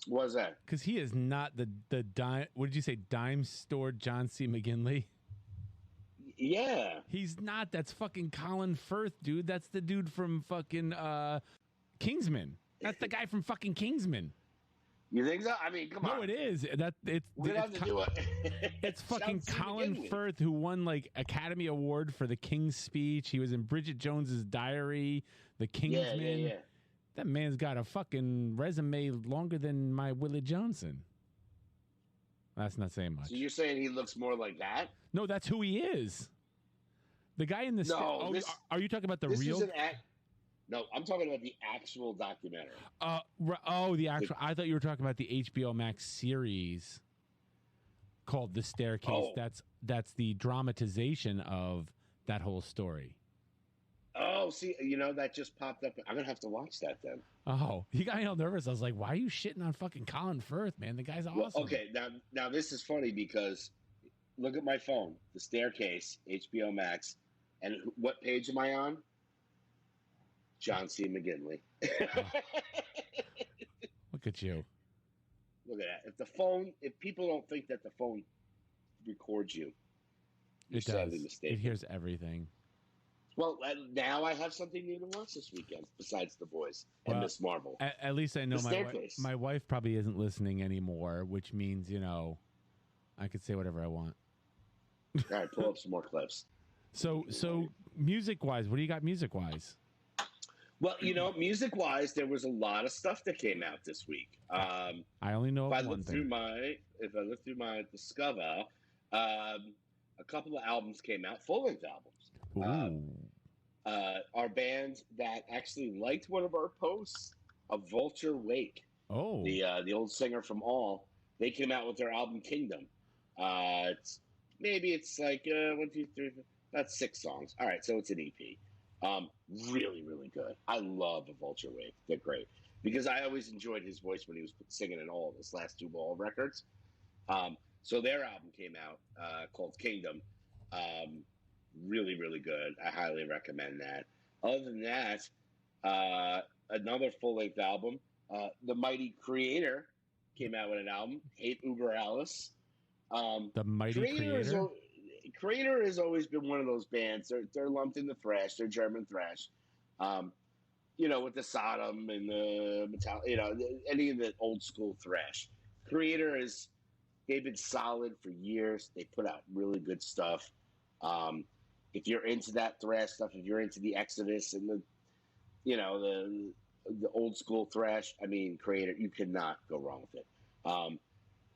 What was that? Because he is not the dime, what did you say, dime store John C. McGinley? Yeah. He's not. That's fucking Colin Firth, dude. That's the dude from fucking Kingsman. That's the guy from fucking Kingsman. You think so? I mean, come on. No, it is. We're gonna have to do it. It's fucking Colin Firth, who won like Academy Award for The King's Speech. He was in Bridget Jones's Diary, The Kingsman. Yeah. That man's got a fucking resume longer than my Willie Johnson. That's not saying much. So you're saying he looks more like that? No, that's who he is. The guy in the... No, are you talking about the this real... is No, I'm talking about the actual documentary. The actual... I thought you were talking about the HBO Max series called The Staircase. Oh. That's the dramatization of that whole story. Oh, see, that just popped up. I'm going to have to watch that then. Oh, you got me all nervous. I was like, why are you shitting on fucking Colin Firth, man? The guy's awesome. Well, okay, now this is funny because look at my phone, The Staircase, HBO Max, and what page am I on? John C. McGinley. Look at you. Look at that. If people don't think that the phone records you, you're sadly mistaken. It hears everything. Well, now I have something new to watch this weekend besides The Boys and Miss Marvel. At least I know my wife probably isn't listening anymore, which means, I could say whatever I want. All right, pull up some more clips. So music-wise, what do you got music-wise? Well, music-wise, there was a lot of stuff that came out this week. I only know if one thing. If I look through my Discover, a couple of albums came out, full-length albums. Our band that actually liked one of our posts, A Vulture Wake. Oh, the old singer from All, they came out with their album Kingdom. It's like 1, 2, 3, 4, about 6 songs. All right, so it's an EP. Really, really good. I love A Vulture Wake. They're great because I always enjoyed his voice when he was singing in All, his last 2 All records. So their album came out called Kingdom. Really, really good. I highly recommend that. Other than that, another full-length album, The Mighty Creator came out with an album, Hate Uber Alice. The Mighty Creator? Creator has always been one of those bands. They're lumped in the thrash. They're German thrash. With the Sodom and the Metallica, any of the old school thrash. Creator they've been solid for years. They put out really good stuff. If you're into that thrash stuff, if you're into the Exodus and the old school thrash, Creator, you cannot go wrong with it.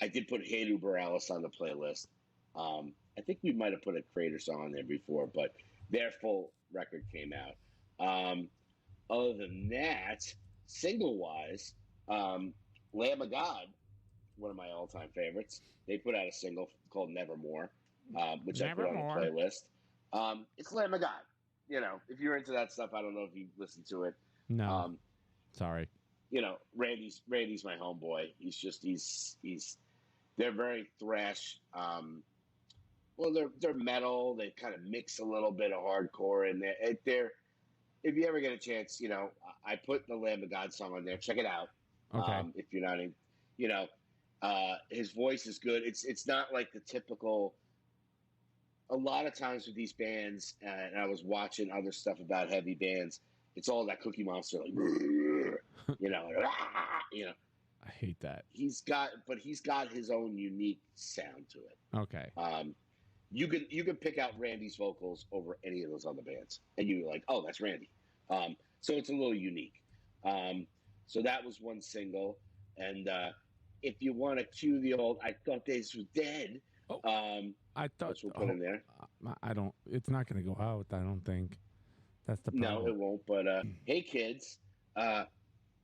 I did put Hey Uber Alice on the playlist. I think we might have put a Creator song on there before, but their full record came out. Other than that, single-wise, Lamb of God, one of my all-time favorites, they put out a single called Nevermore, which I put on the playlist. It's Lamb of God. If you're into that stuff, I don't know if you listen to it. No. Sorry. Randy's my homeboy. They're very thrash. They're metal. They kind of mix a little bit of hardcore in there. If you ever get a chance, I put the Lamb of God song on there. Check it out. Okay. If you're not in, his voice is good. It's not like the typical. A lot of times with these bands, and I was watching other stuff about heavy bands, it's all that Cookie Monster, like, I hate that. He's got his own unique sound to it. Okay. You can pick out Randy's vocals over any of those other bands, and you're like, oh, that's Randy. So it's a little unique. So that was one single, and if you want to cue the old, I Thought Days Were Dead. I thought which we'll put in there. I don't. It's not going to go out. I don't think. That's the problem. No, it won't. But hey, kids,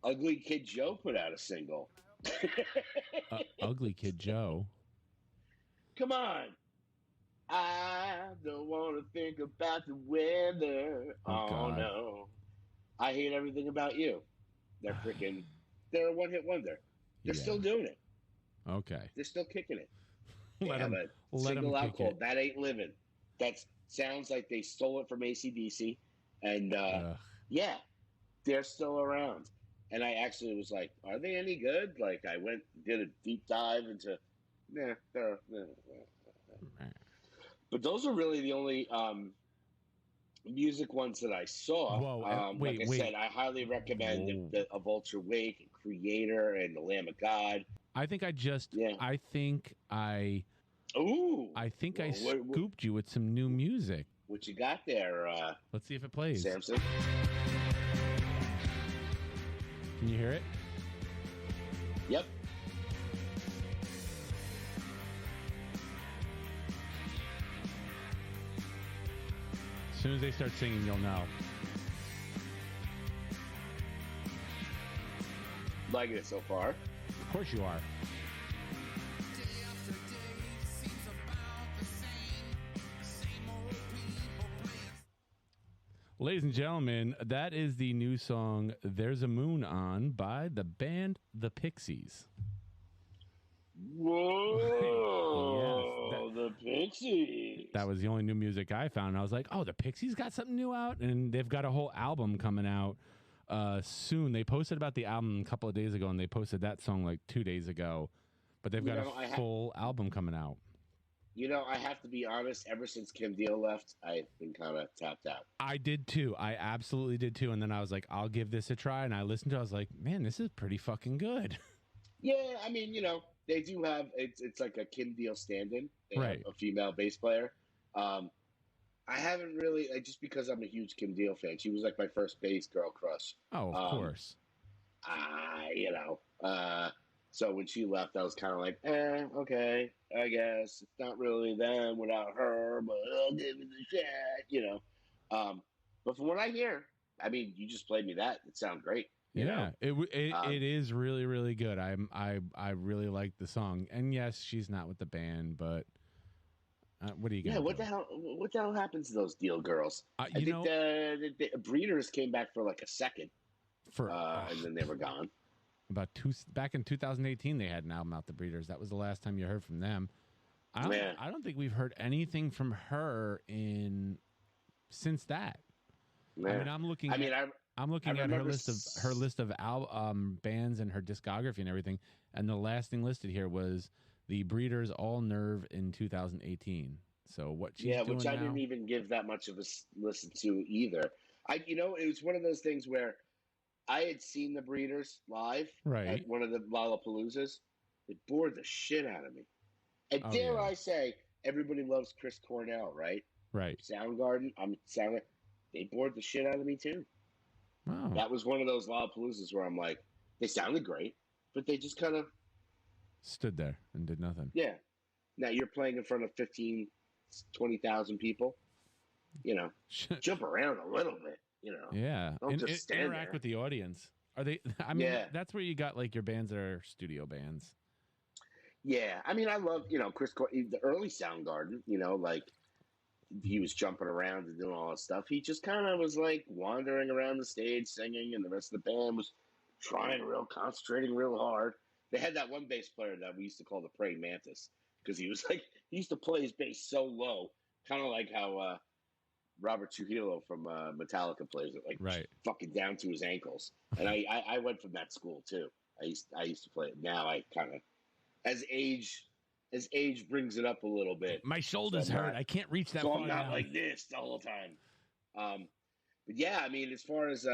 Ugly Kid Joe put out a single. Ugly Kid Joe. Come on. I don't want to think about the weather. Oh God. No. I Hate Everything About You. They're a one-hit wonder. They're still doing it. Okay. They're still kicking it. Let have them a single out called it. That Ain't Living. That sounds like they stole it from AC/DC. And yeah, they're still around. And I actually was like, are they any good? Like, I did a deep dive into, But those are really the only music ones that I saw. Whoa, Like I said, I highly recommend the A Vulture Wake, and Creator, and The Lamb of God. I think I Ooh. scooped you with some new music. What you got there? Let's see if it plays. Samson? Can you hear it? Yep. As soon as they start singing, you'll know. Liking it so far. Of course you are. Ladies and gentlemen, that is the new song There's a Moon On by the band The Pixies. Whoa, the Pixies. That was the only new music I found. I was like, oh, the Pixies got something new out? And they've got a whole album coming out soon. They posted about the album a couple of days ago, and they posted that song like 2 days ago. But they've got a full album coming out. You know, I have to be honest, ever since Kim Deal left, I've been kind of tapped out. I did too. I absolutely did too. And then I was like, I'll give this a try. And I listened to it. I was like, man, this is pretty fucking good. Yeah, I mean, you know, they do have, it's like a Kim Deal stand-in. They right. have a female bass player. I haven't really, just because I'm a huge Kim Deal fan. She was like my first bass girl crush. Oh, of course. You know, so when she left, I was kind of like, okay, I guess it's not really them without her, but I'll give it a shot, you know. But from what I hear, I mean, you just played me that. It sounds great. You know? It is really, really good. I really like the song. And yes, she's not with the band, but what are you gonna do? What the hell happens to those Deal girls? I think the Breeders came back for like a second, and then they were gone. Back in 2018, they had an album out, The Breeders. That was the last time you heard from them. I don't think we've heard anything from her since that. Man. I mean, I'm looking at her list of bands and her discography and everything, and the last thing listed here was The Breeders All Nerve in 2018. So what she's doing which I didn't even give that much of a listen to either. It was one of those things where I had seen the Breeders live at one of the Lollapaloozas. It bored the shit out of me. And I say, everybody loves Chris Cornell, right? Right. Soundgarden. They bored the shit out of me too. Wow. That was one of those Lollapaloozas where I'm like, they sounded great, but they just kind of stood there and did nothing. Yeah. Now you're playing in front of 20,000 people. You know, jump around a little bit. You know, don't just stand interact there. with the audience. Are they? I mean, that's where you got like your bands that are studio bands. Yeah, I mean, I love Chris, the early Soundgarden. You know, like he was jumping around and doing all that stuff. He just kind of was like wandering around the stage singing, and the rest of the band was concentrating real hard. They had that one bass player that we used to call the praying mantis because he used to play his bass so low, kind of like how Robert Trujillo from Metallica plays it, like fucking down to his ankles. And I went from that school too. I used to play it. Now I kind of, as age brings it up a little bit. My shoulders hurt. I can't reach that. So far I'm not down. like this the whole time. But yeah, I mean, as far as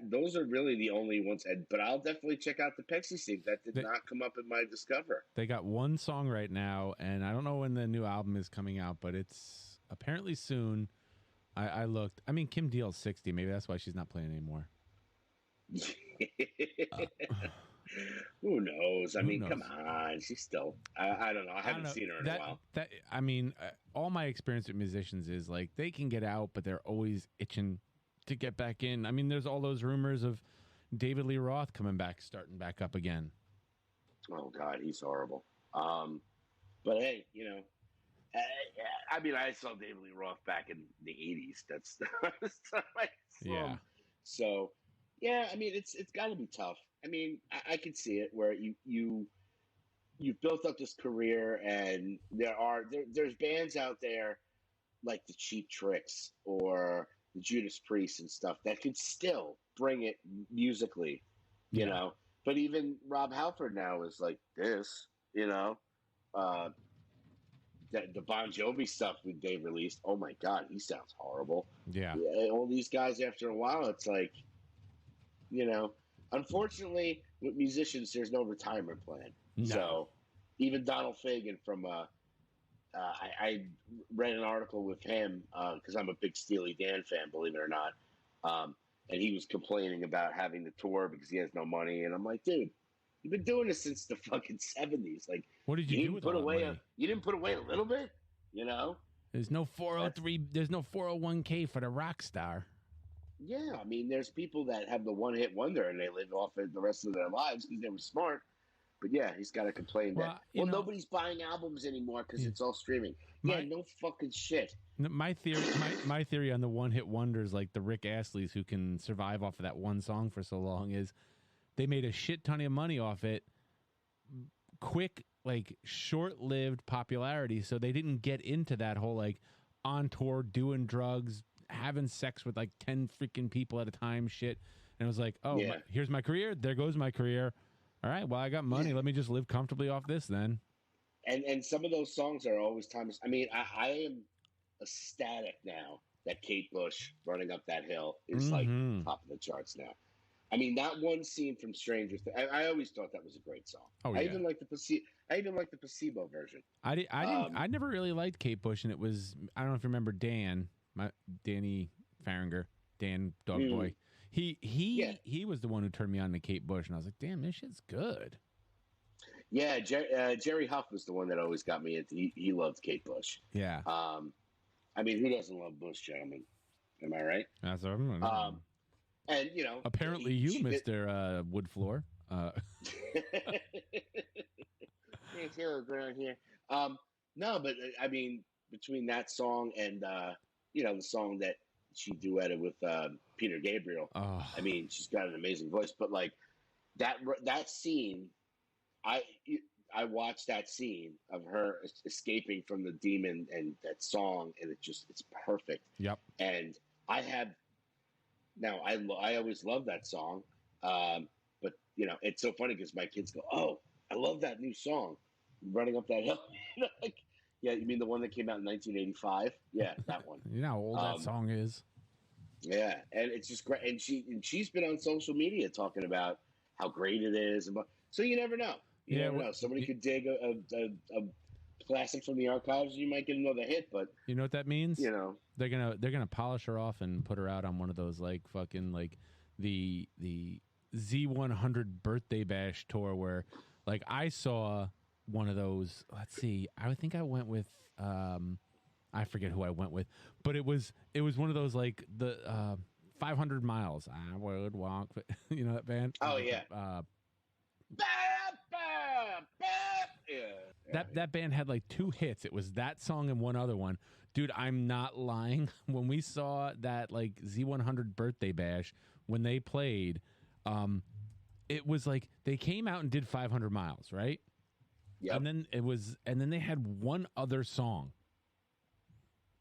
those are really the only ones. But I'll definitely check out the Pixies thing. That did not come up in my Discover. They got one song right now, and I don't know when the new album is coming out, but it's apparently soon. I looked. I mean, Kim Deal's 60. Maybe that's why she's not playing anymore. Who knows? I mean, come on. She's still. I don't know. I haven't seen her in a while. I mean, all my experience with musicians is like they can get out, but they're always itching to get back in. I mean, there's all those rumors of David Lee Roth starting back up again. Oh God, he's horrible. But hey, I mean, I saw David Lee Roth back in the '80s. That's yeah. So, yeah, I mean, it's got to be tough. I mean, I can see it where you've built up this career, and there's bands out there like the Cheap Tricks or the Judas Priest and stuff that could still bring it musically, you know. But even Rob Halford now is like this, you know. the Bon Jovi stuff they released. Oh my God, he sounds horrible. Yeah. All these guys, after a while, it's like, unfortunately, with musicians, there's no retirement plan. No. So even Donald Fagen from, I read an article with him because I'm a big Steely Dan fan, believe it or not. And he was complaining about having to tour because he has no money. And I'm like, dude, you've been doing this since the fucking 70s. Like, what did you do with all that money? You didn't put away a little bit, There's no 403. There's no 401k for the rock star. Yeah, I mean, there's people that have the one-hit wonder and they live off it the rest of their lives because they were smart. But yeah, he's got to complain that nobody's buying albums anymore because it's all streaming. No fucking shit. My theory on the one-hit wonders, like the Rick Astleys who can survive off of that one song for so long, is they made a shit ton of money off it. Quick, like short-lived popularity, so they didn't get into that whole like on tour doing drugs, having sex with like 10 freaking people at a time shit. And it was like, here's my career. There goes my career. All right, well, I got money. Let me just live comfortably off this then. And some of those songs are always timeless. I mean, I am ecstatic now that Kate Bush, Running Up That Hill, is like top of the charts now. I mean, that one scene from Stranger Things, I always thought that was a great song. Oh, yeah. I even like the placebo version. I never really liked Kate Bush, and it was, I don't know if you remember Danny Farringer, Dan Dog Boy. He was the one who turned me on to Kate Bush, and I was like, damn, this shit's good. Yeah, Jerry Huff was the one that always got me into. He loved Kate Bush. Yeah. I mean, who doesn't love Bush, gentlemen? Am I right? That's what I'm and apparently Mr. Woodfloor. No, but I mean, between that song and the song that she duetted with Peter Gabriel. Oh. I mean, she's got an amazing voice. But like that scene, I watched that scene of her escaping from the demon and that song, and it's perfect. Yep. And I always loved that song, but it's so funny because my kids go, "Oh, I love that new song, Running Up That Hill." Like, yeah, you mean the one that came out in 1985? Yeah, that one. You know how old that song is. Yeah, and it's just great. And she's been on social media talking about how great it is. So you never know. You never know. Somebody could dig a classic from the archives, you might get another hit. But you know what that means? They're gonna polish her off and put her out on one of those like fucking like the Z100 birthday bash tour where like I saw one of those. Let's see. I think I went with I forget who I went with, but it was one of those like the 500 miles I would walk. You know that band? Oh yeah. That band had like 2 hits. It was that song and one other one. Dude, I'm not lying. When we saw that like Z100 birthday bash, when they played, it was like they came out and did 500 miles, right? Yeah. And then they had one other song.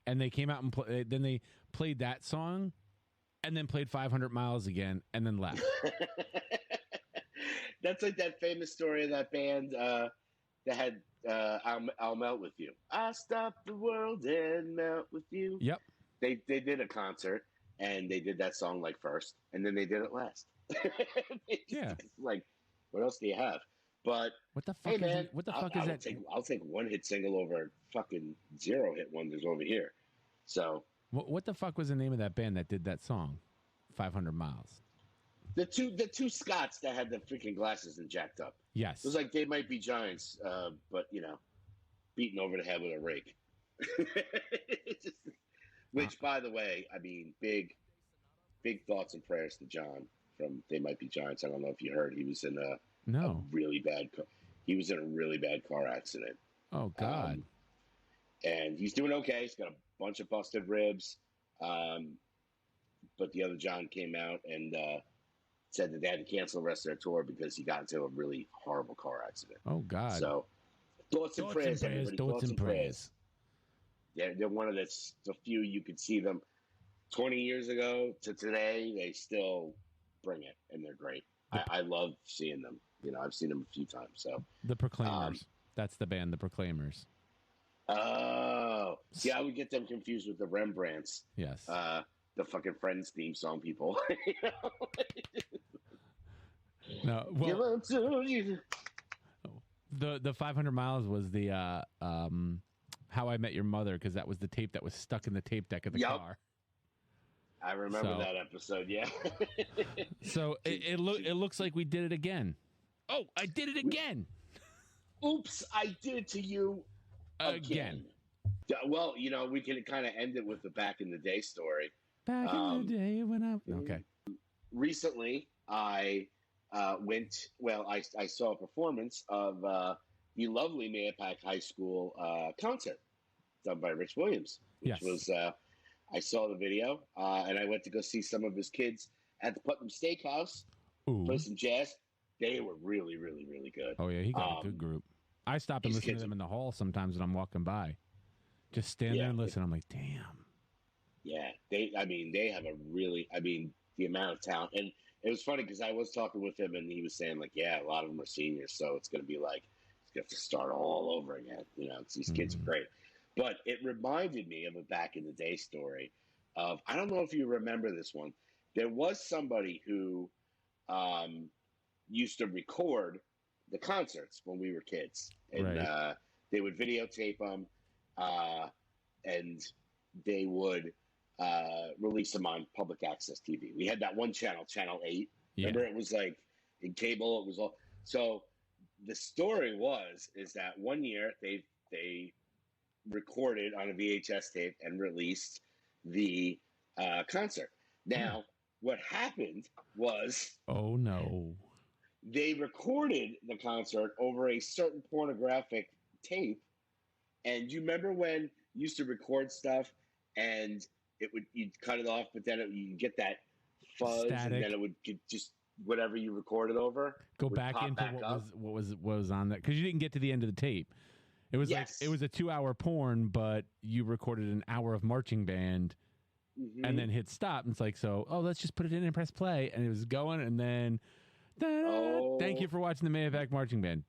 And they came out and then they played that song and then played 500 miles again and then left. That's like that famous story of that band that had I'll Melt With You. I stop the world and melt with you. Yep. They did a concert and they did that song like first and then they did it last. Yeah. Like, what else do you have? But what the fuck is that? I'll take one hit single over fucking 0 hit wonders over here. So what the fuck was the name of that band that did that song, 500 Miles? The two Scots that had the freaking glasses and jacked up. Yes, it was like They Might Be Giants, but beaten over the head with a rake. Which, by the way, I mean, big thoughts and prayers to John from They Might Be Giants. I don't know if you heard, he was in a really bad car accident. Oh God. And he's doing okay. He's got a bunch of busted ribs. But the other John came out and said that they had to cancel the rest of their tour because he got into a really horrible car accident. Oh God. So thoughts and prayers, everybody. Thoughts and prayers. They're one of the few you could see them 20 years ago to today. They still bring it, and they're great. I love seeing them. I've seen them a few times. So the Proclaimers. That's the band, the Proclaimers. Oh, see, I would get them confused with the Rembrandts. Yes. The fucking Friends theme song people. No, Give well, up to you. the 500 miles was the How I Met Your Mother, because that was the tape that was stuck in the tape deck of the car. I remember that episode. Yeah. So it looks like we did it again. Oh, I did it again. Oops, I did it to you again. Well, we can kind of end it with the back in the day story. Back in the day when okay. Recently, I I saw a performance of the lovely Mayapack High School concert done by Rich Williams, which was, I saw the video, and I went to go see some of his kids at the Putnam Steakhouse, play some jazz. They were really, really, really good. Oh, yeah, he got a good group. I stop and listen to them in the hall sometimes when I'm walking by. Just stand there and listen. I'm like, damn. Yeah, they have the amount of talent. And it was funny because I was talking with him and he was saying, like, yeah, a lot of them are seniors, so it's going to be like, it's going to have to start all over again. These kids are great. But it reminded me of a back in the day story of, I don't know if you remember this one. There was somebody who used to record the concerts when we were kids. And they would videotape them. And they would release them on public access TV. We had that one channel, Channel 8. Remember, it was like in cable. It was all. So the story is that one year they recorded on a VHS tape and released the concert. Now, what happened was, oh no, they recorded the concert over a certain pornographic tape. And you remember when you used to record stuff and you'd cut it off, but then you'd get that fuzz, static, and then it would get just whatever you recorded over go back into what was on that, because you didn't get to the end of the tape. It was like it was a 2-hour porn, but you recorded an hour of marching band, and then hit stop. And it's like, let's just put it in and press play, and it was going, and then. Thank you for watching the Mayapack Marching Band.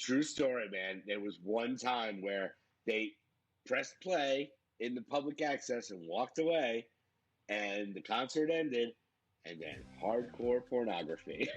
True story, man. There was one time where they pressed play in the public access and walked away, and the concert ended, and then hardcore pornography.